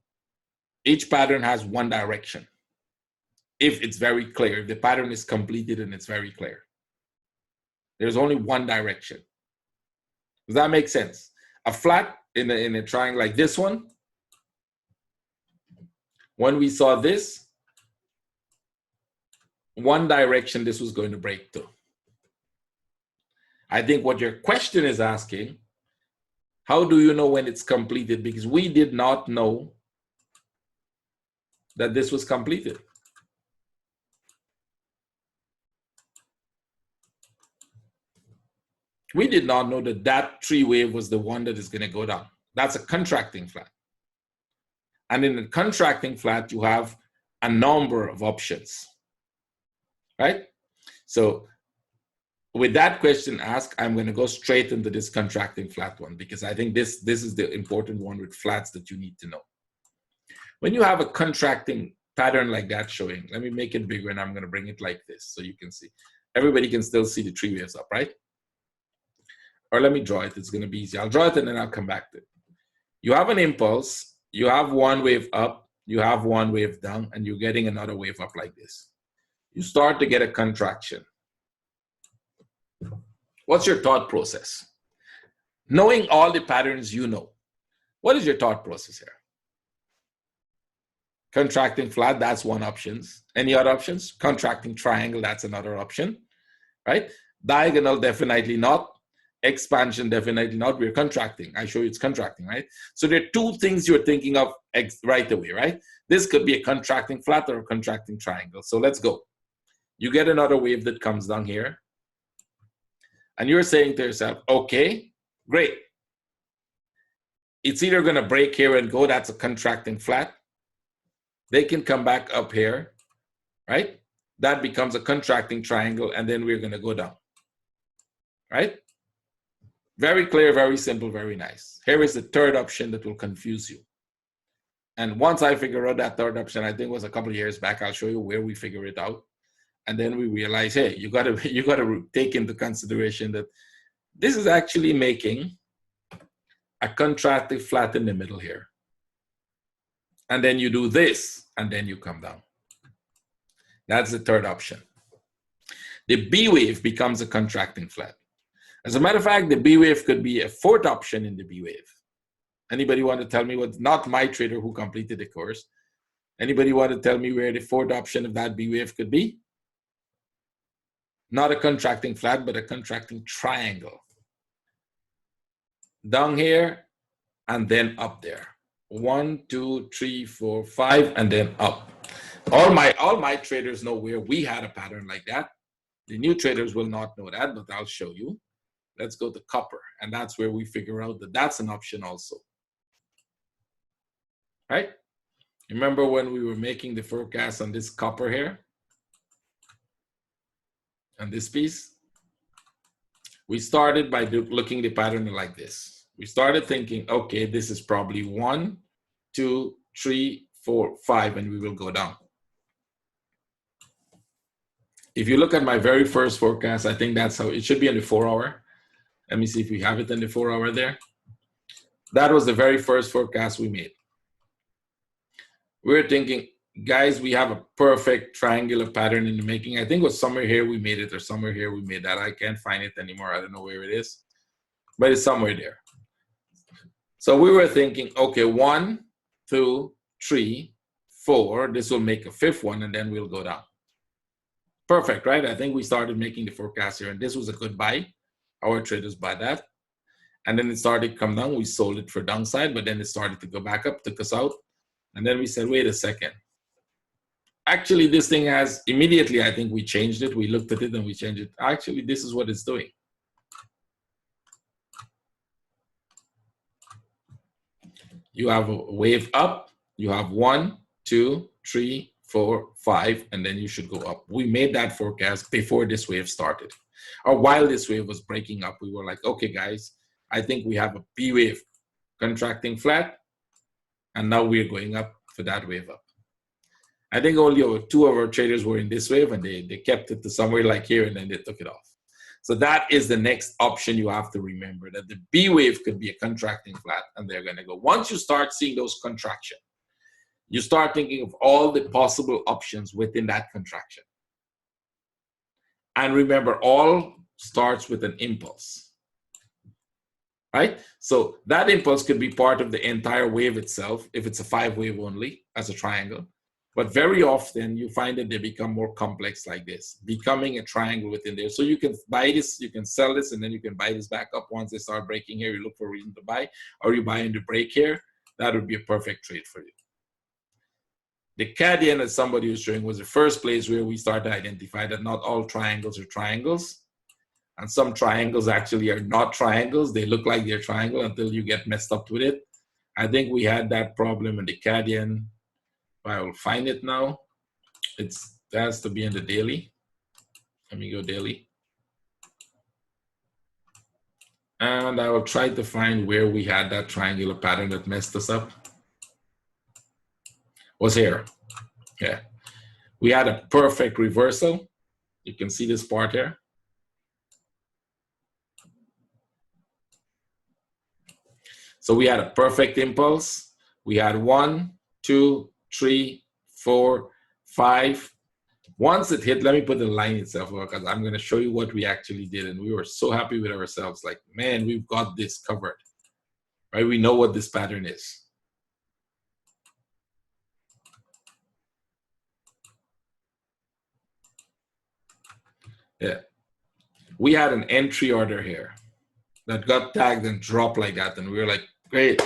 each pattern has one direction. If it's very clear, if the pattern is completed and it's very clear, there's only one direction. Does that make sense? A flat in a triangle like this one, when we saw this, one direction this was going to break to. I think what your question is asking, how do you know when it's completed? Because we did not know that this was completed. We did not know that that 3 wave was the one that is going to go down. That's a contracting flat. And in a contracting flat, you have a number of options, right? So with that question asked, I'm going to go straight into this contracting flat one, because I think this is the important one with flats that you need to know. When you have a contracting pattern like that showing, let me make it bigger, and I'm going to bring it like this so you can see. Everybody can still see the 3 waves up, right? Or let me draw it. It's going to be easy. I'll draw it and then I'll come back to it. You have an impulse. You have one wave up. You have one wave down, and you're getting another wave up like this. You start to get a contraction. What's your thought process? Knowing all the patterns you know, what is your thought process here? Contracting flat, that's one option. Any other options? Contracting triangle, that's another option, right? Diagonal, definitely not. Expansion, definitely not. We're contracting. I show you it's contracting, right? So there are two things you're thinking of right away, right? This could be a contracting flat or a contracting triangle. So let's go. You get another wave that comes down here. And you're saying to yourself, okay, great. It's either going to break here and go. That's a contracting flat. They can come back up here, right? That becomes a contracting triangle, and then we're going to go down, right? Very clear, very simple, very nice. Here is the third option that will confuse you. And once I figure out that third option, I think it was a couple of years back, I'll show you where we figure it out. And then we realize, hey, you gotta take into consideration that this is actually making a contracting flat in the middle here. And then you do this, and then you come down. That's the third option. The B wave becomes a contracting flat. As a matter of fact, the B wave could be a fourth option in the B wave. Anybody want to tell me what, not my trader who completed the course, anybody want to tell me where the fourth option of that B wave could be? Not a contracting flat, but a contracting triangle. Down here, and then up there. 1, 2, 3, 4, 5, and then up. All my traders know where we had a pattern like that. The new traders will not know that, but I'll show you. Let's go to copper, and that's where we figure out that that's an option also. Right? Remember when we were making the forecast on this copper here? On this piece? We started by looking the pattern like this. We started thinking, okay, this is probably 1, 2, 3, 4, 5, and we will go down. If you look at my very first forecast, I think that's how it should be in the 4-hour. Let me see if we have it in the 4-hour there. That was the very first forecast we made. We were thinking, guys, we have a perfect triangular pattern in the making. I think it was somewhere here we made it, or somewhere here we made that. I can't find it anymore. I don't know where it is, but it's somewhere there. So we were thinking, okay, 1, 2, 3, 4. This will make a fifth one, and then we'll go down. Perfect, right? I think we started making the forecast here, and this was a good buy. Our traders buy that. And then it started to come down. We sold it for downside, but then it started to go back up, took us out. And then we said, wait a second. Actually, this thing has, immediately, I think we changed it. We looked at it and we changed it. Actually, this is what it's doing. You have a wave up. You have 1, 2, 3, 4, 5, and then you should go up. We made that forecast before this wave started. Or while this wave was breaking up, we were like, okay, guys, I think we have a B wave contracting flat. And now we're going up for that wave up. I think only 2 of our traders were in this wave, and they kept it to somewhere like here, and then they took it off. So that is the next option you have to remember, that the B wave could be a contracting flat, and they're going to go. Once you start seeing those contraction, you start thinking of all the possible options within that contraction. And remember, all starts with an impulse. Right? So that impulse could be part of the entire wave itself, if it's a 5-wave only, as a triangle. But very often you find that they become more complex like this, becoming a triangle within there. So you can buy this, you can sell this, and then you can buy this back up. Once they start breaking here, you look for a reason to buy, or you buy in the break here. That would be a perfect trade for you. The Cadian, as somebody was showing, was the first place where we started to identify that not all triangles are triangles. And some triangles actually are not triangles. They look like they're triangle until you get messed up with it. I think we had that problem in the Cadian. I will find it now. It has to be in the daily. Let me go daily. And I will try to find where we had that triangular pattern that messed us up. Was here. Yeah. We had a perfect reversal. You can see this part here. So we had a perfect impulse. We had 1, 2, 3, 4, 5. Once it hit, let me put the line itself because I'm going to show you what we actually did. And we were so happy with ourselves. Like, man, we've got this covered. Right? We know what this pattern is. Yeah. We had an entry order here that got tagged and dropped like that. And we were like, great,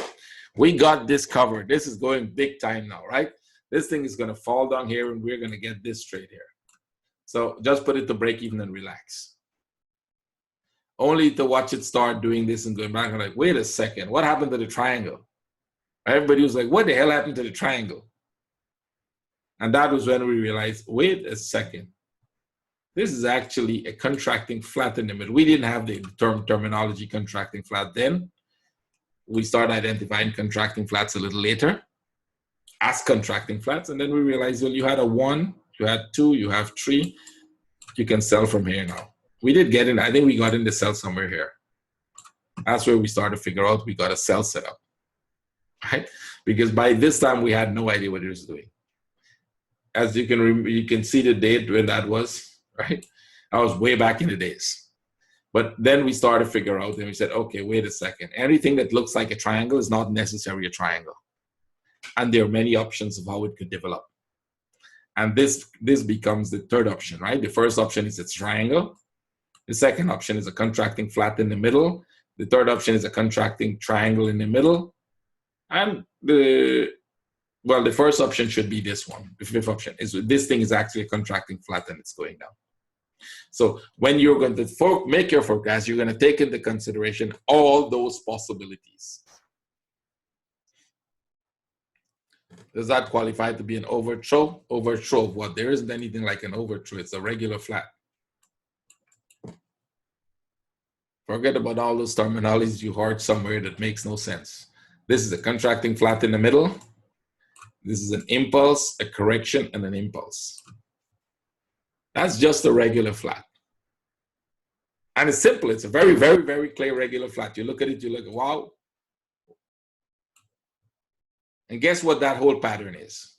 we got this covered. This is going big time now, right? This thing is going to fall down here and we're going to get this straight here. So just put it to break even and relax. Only to watch it start doing this and going back and like, wait a second, what happened to the triangle? Everybody was like, what the hell happened to the triangle? And that was when we realized, wait a second. This is actually a contracting flat in the middle. We didn't have the terminology contracting flat then. We started identifying contracting flats a little later as contracting flats. And then we realized, well, you had a 1, you had 2, you have 3. You can sell from here now. We did get in. I think we got in the sell somewhere here. That's where we started to figure out we got a sell set up, right? Because by this time we had no idea what it was doing. As you can see the date when that was, right? That was way back in the days. But then we started to figure out and we said, okay, wait a second. Everything that looks like a triangle is not necessarily a triangle. And there are many options of how it could develop. And this becomes the third option, right? The first option is a triangle. The second option is a contracting flat in the middle. The third option is a contracting triangle in the middle. And the first option should be this one. The fifth option is this thing is actually a contracting flat and it's going down. So when you're going to make your forecast, you're going to take into consideration all those possibilities. Does that qualify to be an overthrow? Overthrow of what? There isn't anything like an overthrow. It's a regular flat. Forget about all those terminologies you heard somewhere that makes no sense. This is a contracting flat in the middle. This is an impulse, a correction, and an impulse. That's just a regular flat. And it's simple. It's a very, very, very clear regular flat. You look at it, you look, wow. And guess what that whole pattern is?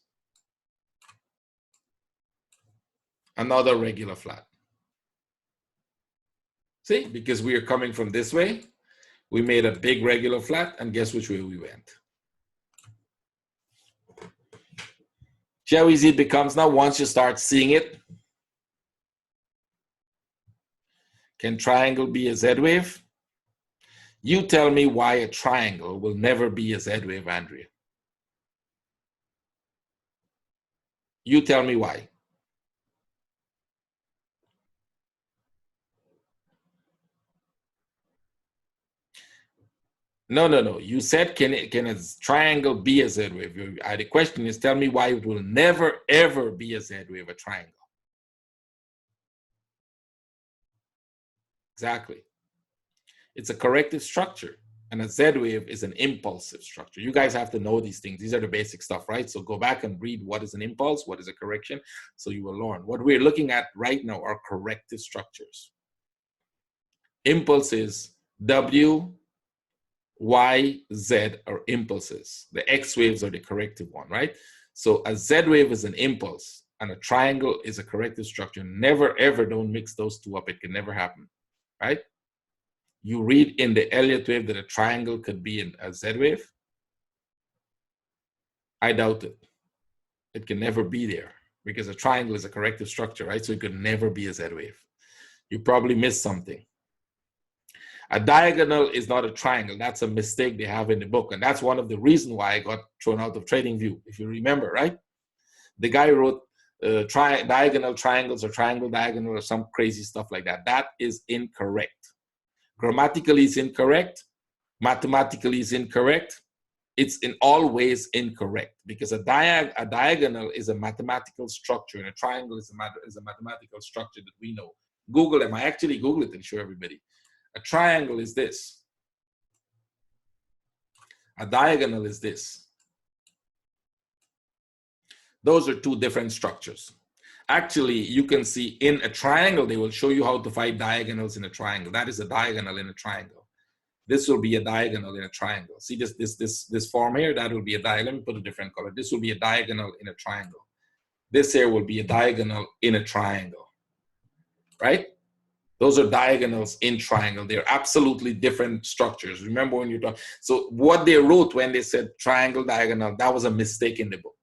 Another regular flat. See, because we are coming from this way, we made a big regular flat, and guess which way we went? See how easy it becomes now once you start seeing it? Can triangle be a Z wave? You tell me why a triangle will never be a Z wave, Andrea. You tell me why. No. You said, can a triangle be a Z wave? The question is, tell me why it will never, ever be a Z wave, a triangle. Exactly. It's a corrective structure, and a Z wave is an impulsive structure. You guys have to know these things. These are the basic stuff, right? So go back and read what is an impulse, what is a correction, so you will learn. What we're looking at right now are corrective structures. Impulses, W, Y, Z are impulses. The X waves are the corrective one, right? So a Z wave is an impulse, and a triangle is a corrective structure. Never, ever don't mix those two up. It can never happen, right? You read in the Elliott wave that a triangle could be a Z wave. I doubt it. It can never be there because a triangle is a corrective structure, right? So it could never be a Z wave. You probably missed something. A diagonal is not a triangle. That's a mistake they have in the book. And that's one of the reasons why I got thrown out of TradingView, if you remember, right? The guy wrote diagonal triangles or triangle diagonal or some crazy stuff like that. That is incorrect. Grammatically, it's incorrect. Mathematically, it's incorrect. it's in all ways incorrect, because a diagonal is a mathematical structure and a triangle is a mathematical structure that we know. Google them. I actually Google it and show everybody. A triangle is this. A diagonal is this. Those are two different structures. Actually, you can see in a triangle, they will show you how to find diagonals in a triangle. That is a diagonal in a triangle. This will be a diagonal in a triangle. See this form here, that will be a diagonal. Let me put a different color. This will be a diagonal in a triangle. This here will be a diagonal in a triangle, right? Those are diagonals in triangle. They're absolutely different structures. Remember when you're talking, so what they wrote when they said triangle diagonal, that was a mistake in the book.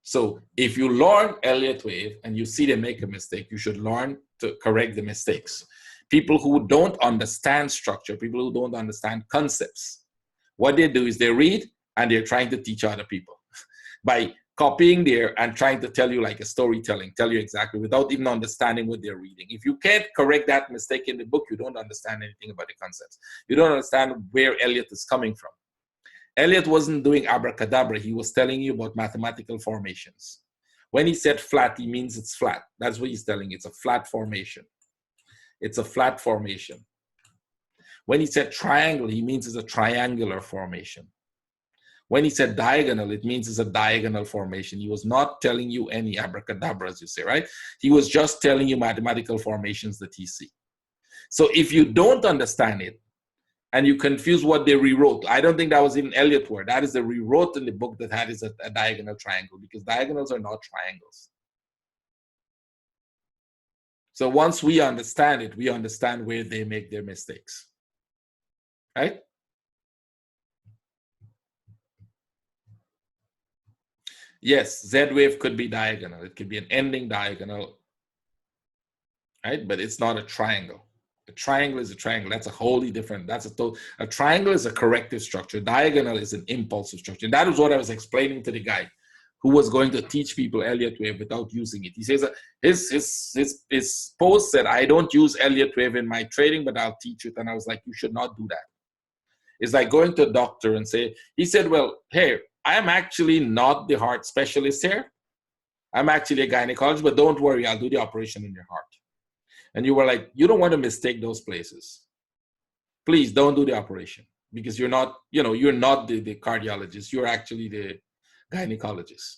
So if you learn Elliott wave and you see them make a mistake, you should learn to correct the mistakes. People who don't understand structure, people who don't understand concepts, what they do is they read and they're trying to teach other people by copying there and trying to tell you like a storytelling, tell you exactly without even understanding what they're reading. If you can't correct that mistake in the book, you don't understand anything about the concepts. You don't understand where Elliott is coming from. Elliott wasn't doing abracadabra. He was telling you about mathematical formations. When he said flat, he means it's flat. That's what he's telling you. It's a flat formation. It's a flat formation. When he said triangle, he means it's a triangular formation. When he said diagonal, it means it's a diagonal formation. He was not telling you any abracadabra, as you say, right? He was just telling you mathematical formations that he see. So if you don't understand it, and you confuse what they rewrote. I don't think that was even Elliott word. That is the rewrote in the book that had is a diagonal triangle, because diagonals are not triangles. So once we understand it, we understand where they make their mistakes, right? Yes, Z wave could be diagonal. It could be an ending diagonal, right? But it's not a triangle. A triangle is a triangle. That's a wholly different, a triangle is a corrective structure. Diagonal is an impulsive structure. And that was what I was explaining to the guy who was going to teach people Elliott wave without using it. He says his post said, I don't use Elliott wave in my trading, but I'll teach it. And I was like, you should not do that. It's like going to a doctor and say, he said, well, hey, I'm actually not the heart specialist here. I'm actually a gynecologist, but don't worry, I'll do the operation in your heart. And you were like, you don't want to mistake those places. Please don't do the operation, because you're not, you're not the cardiologist. You're actually the gynecologist.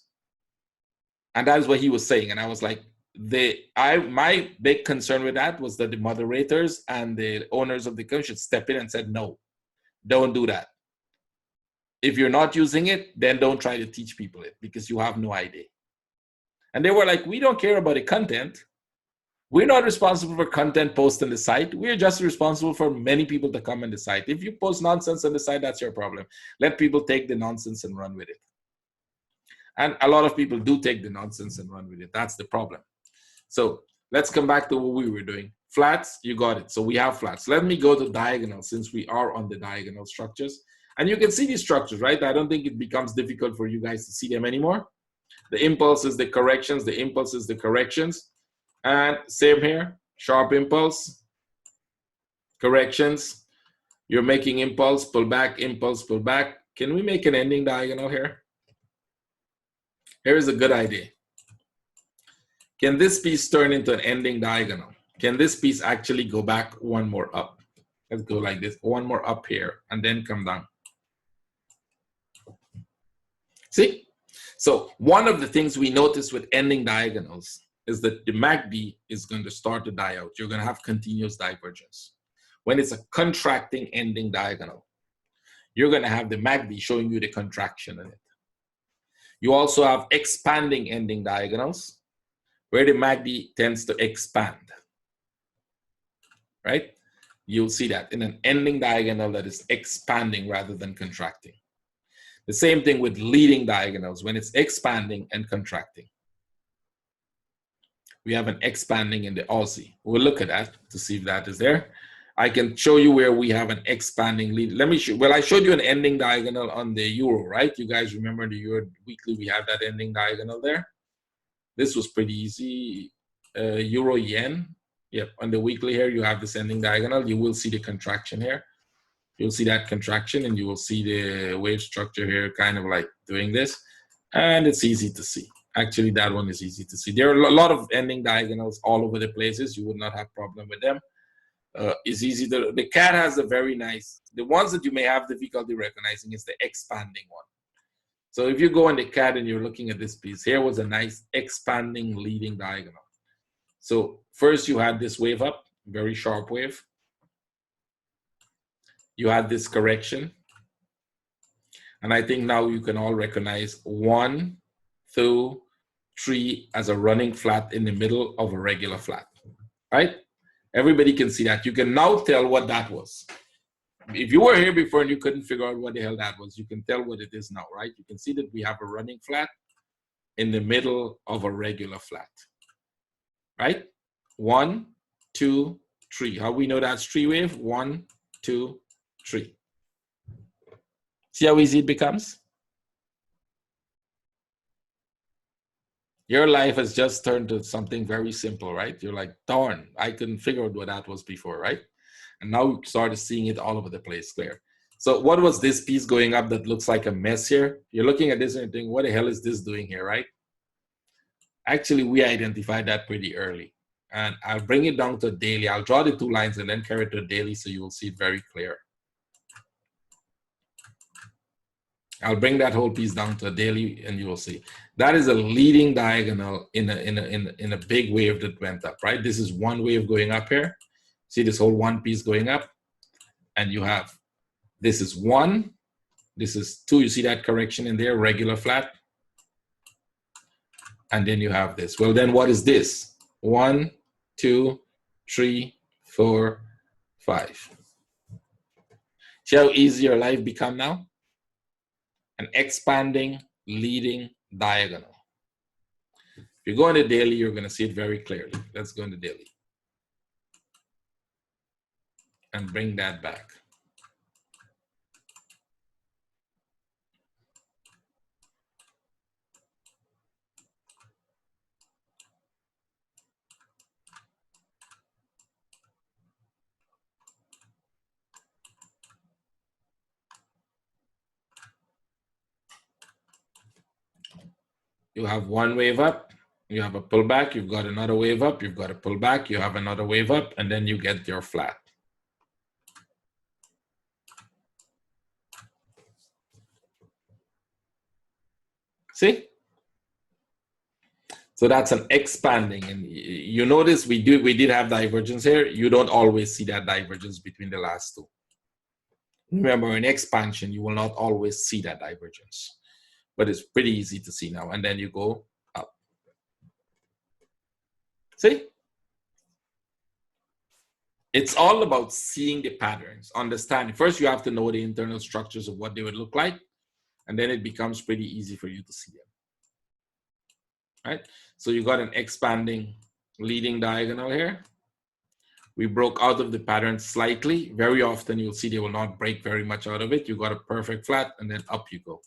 And that is what he was saying. And I was like, my big concern with that was that the moderators and the owners of the company should step in and said, no, don't do that. If you're not using it, then don't try to teach people it, because you have no idea. And they were like, we don't care about the content. We're not responsible for content posted on the site. We're just responsible for many people to come on the site. If you post nonsense on the site, that's your problem. Let people take the nonsense and run with it. And a lot of people do take the nonsense and run with it. That's the problem. So let's come back to what we were doing. Flats, you got it. So we have flats. Let me go to diagonal, since we are on the diagonal structures. And you can see these structures, right? I don't think it becomes difficult for you guys to see them anymore. The impulse is the corrections. The impulse is the corrections. And same here, sharp impulse, corrections. You're making impulse, pull back, impulse, pull back. Can we make an ending diagonal here? Here is a good idea. Can this piece turn into an ending diagonal? Can this piece actually go back one more up? Let's go like this, one more up here, and then come down. See? So one of the things we notice with ending diagonals is that the MACD is going to start to die out. You're going to have continuous divergence. When it's a contracting ending diagonal, you're going to have the MACD showing you the contraction in it. You also have expanding ending diagonals, where the MACD tends to expand, right? You'll see that in an ending diagonal that is expanding rather than contracting. The same thing with leading diagonals, when it's expanding and contracting. We have an expanding in the Aussie. We'll look at that to see if that is there. I can show you where we have an expanding lead. Let me show, well, I showed you an ending diagonal on the euro, right? You guys remember the euro weekly, we have that ending diagonal there. This was pretty easy. Euro yen. Yep, on the weekly here, you have this ending diagonal. You will see the contraction here. you'll see that contraction, and you will see the wave structure here kind of like doing this, and it's easy to see. Actually, that one is easy to see. There are a lot of ending diagonals all over the places. You would not have problem with them. It's easy. The cat has a very nice, the ones that you may have difficulty recognizing is the expanding one. So if you go in the cat and you're looking at this piece, here was a nice expanding leading diagonal. So first you had this wave up, very sharp wave. You had this correction. And I think now you can all recognize 1, 2, 3 as a running flat in the middle of a regular flat, right? Everybody can see that. You can now tell what that was. If you were here before and you couldn't figure out what the hell that was, you can tell what it is now, right? You can see that we have a running flat in the middle of a regular flat, right? 1, 2, 3. How we know that's 3 wave? 1, 2, 3. See how easy it becomes? Your life has just turned to something very simple, right? You're like, darn, I couldn't figure out what that was before, right? And now you started seeing it all over the place, clear. So what was this piece going up that looks like a mess here? You're looking at this and you're thinking, what the hell is this doing here, right? Actually, we identified that pretty early. And I'll bring it down to a daily. I'll draw the 2 lines and then carry it to a daily so you will see it very clear. I'll bring that whole piece down to a daily and you will see. That is a leading diagonal in a big wave that went up, right? This is one wave going up here. See this whole one piece going up? And you have, this is 1, this is 2. You see that correction in there, regular flat? And then you have this. Well, then what is this? 1, 2, 3, 4, 5. See how easy your life become now? An expanding, leading diagonal. If you go in the daily, you're going to see it very clearly. Let's go in the daily. And bring that back. You have one wave up, you have a pullback, you've got another wave up, you've got a pullback, you have another wave up, and then you get your flat. See? So that's an expanding, and you notice we did have divergence here. You don't always see that divergence between the last 2. Remember, in expansion, you will not always see that divergence, but it's pretty easy to see now. And then you go up. See? It's all about seeing the patterns, understanding. First, you have to know the internal structures of what they would look like, and then it becomes pretty easy for you to see them. Right? So you got an expanding leading diagonal here. We broke out of the pattern slightly. Very often you'll see they will not break very much out of it. You got a perfect flat and then up you go.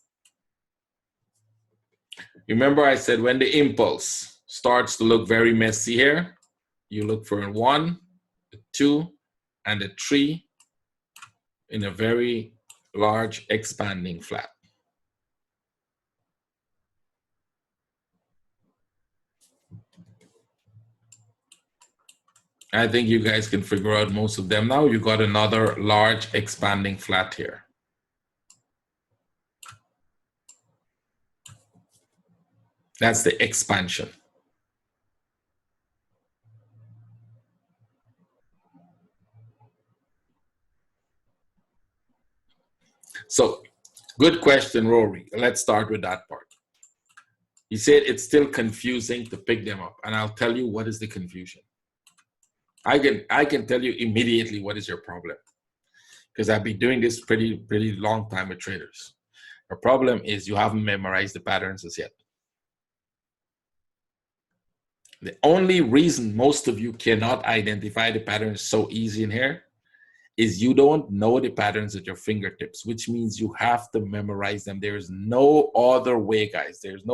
Remember I said when the impulse starts to look very messy here, you look for a 1, a 2, and a 3 in a very large expanding flat. I think you guys can figure out most of them now. You got another large expanding flat here. That's the expansion. So, good question, Rory. Let's start with that part. He said it's still confusing to pick them up, and I'll tell you what is the confusion. I can tell you immediately what is your problem, because I've been doing this pretty long time with traders. Your problem is you haven't memorized the patterns as yet. The only reason most of you cannot identify the patterns so easy in here is you don't know the patterns at your fingertips, which means you have to memorize them. There is no other way, guys. There's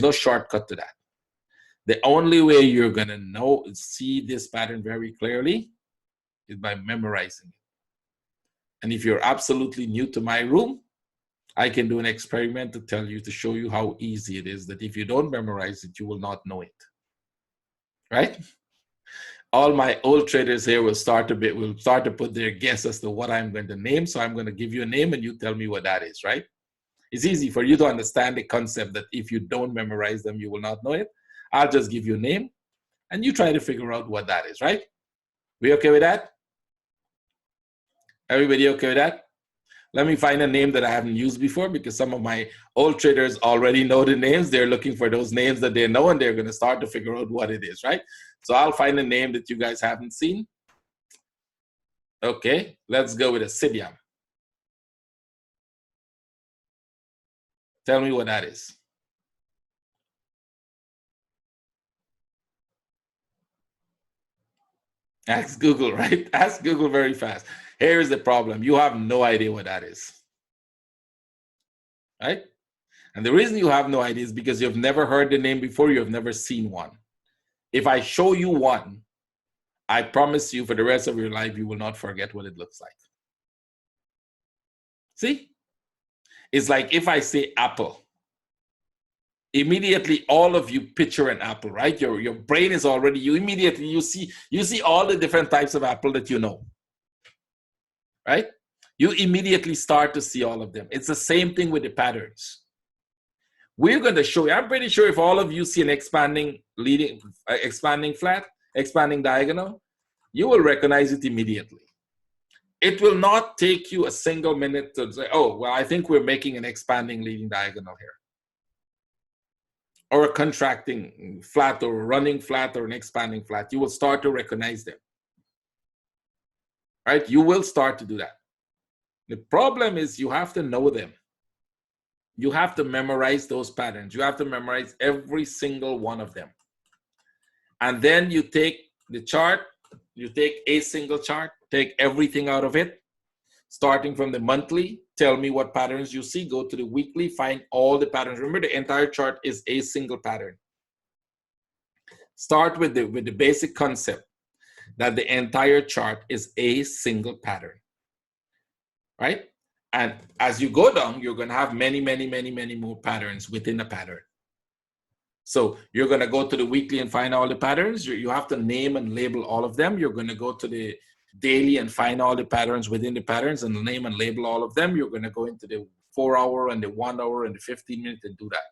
no shortcut to that. The only way you're gonna know, see this pattern very clearly is by memorizing it. And if you're absolutely new to my room, I can do an experiment to show you how easy it is, that if you don't memorize it, you will not know it, right? All my old traders here will start to put their guess as to what I'm going to name. So I'm going to give you a name and you tell me what that is, right? It's easy for you to understand the concept that if you don't memorize them, you will not know it. I'll just give you a name and you try to figure out what that is, right? We okay with that? Everybody okay with that? Let me find a name that I haven't used before, because some of my old traders already know the names. They're looking for those names that they know and they're going to start to figure out what it is, right? So I'll find a name that you guys haven't seen. Okay, let's go with Acidium. Tell me what that is. Ask Google, right? Ask Google very fast. Here's the problem. You have no idea what that is, right? And the reason you have no idea is because you've never heard the name before. You've never seen one. If I show you one, I promise you for the rest of your life, you will not forget what it looks like. See? It's like if I say apple, immediately all of you picture an apple, right? Your brain is already, you see all the different types of apple that you know, right? You immediately start to see all of them. It's the same thing with the patterns. We're going to show you, I'm pretty sure if all of you see an expanding flat, expanding diagonal, you will recognize it immediately. It will not take you a single minute to say, oh, well, I think we're making an expanding leading diagonal here. Or a contracting flat, or a running flat, or an expanding flat. You will start to recognize them. Right? You will start to do that. The problem is you have to know them. You have to memorize those patterns. You have to memorize every single one of them. And then you take the chart, you take a single chart, take everything out of it, starting from the monthly, tell me what patterns you see, go to the weekly, find all the patterns. Remember, the entire chart is a single pattern. Start with the basic concept that the entire chart is a single pattern, right? And as you go down, you're going to have many, many, many, many more patterns within a pattern. So you're going to go to the weekly and find all the patterns. You have to name and label all of them. You're going to go to the daily and find all the patterns within the patterns and name and label all of them. You're going to go into the 4 hour and the 1 hour and the 15 minute and do that.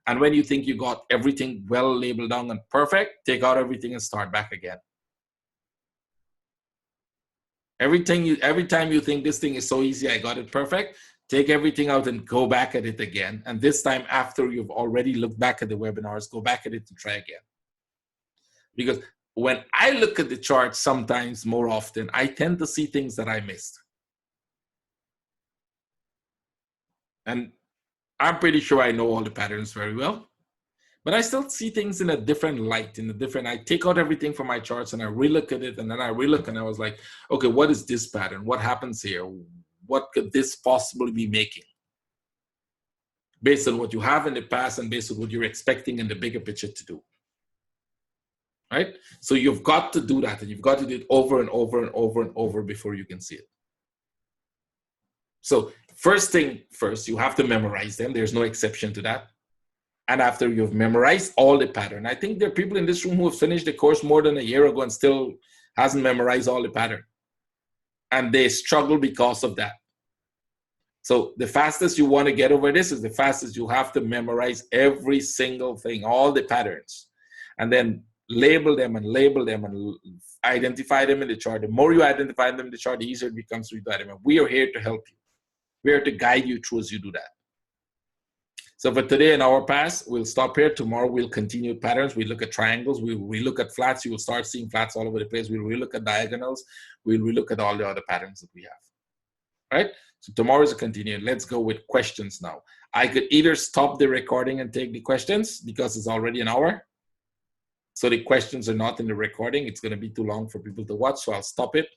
And when you think you got everything well labeled down and perfect, take out everything and start back again. Every time you think this thing is so easy, I got it perfect, take everything out and go back at it again. And this time, after you've already looked back at the webinars, go back at it and try again. Because when I look at the chart, sometimes more often, I tend to see things that I missed. And I'm pretty sure I know all the patterns very well, but I still see things in a different light, I take out everything from my charts and I relook at it, and then I relook and I was like, okay, what is this pattern? What happens here? What could this possibly be making? Based on what you have in the past and based on what you're expecting in the bigger picture to do. Right? So you've got to do that, and you've got to do it over and over and over and over before you can see it. So first thing first, you have to memorize them. There's no exception to that. And after you've memorized all the pattern, I think there are people in this room who have finished the course more than a year ago and still hasn't memorized all the pattern. And they struggle because of that. So the fastest you want to get over this is the fastest you have to memorize every single thing, all the patterns, and then label them and identify them in the chart. The more you identify them in the chart, the easier it becomes for you to identify. We are here to help you. We are to guide you through as you do that. So for today in our pass, we'll stop here. Tomorrow we'll continue patterns. We look at triangles. We look at flats. You will start seeing flats all over the place. We'll relook at diagonals. We'll relook at all the other patterns that we have. All right? So tomorrow is a continue. Let's go with questions now. I could either stop the recording and take the questions because it's already an hour. So the questions are not in the recording. It's going to be too long for people to watch. So I'll stop it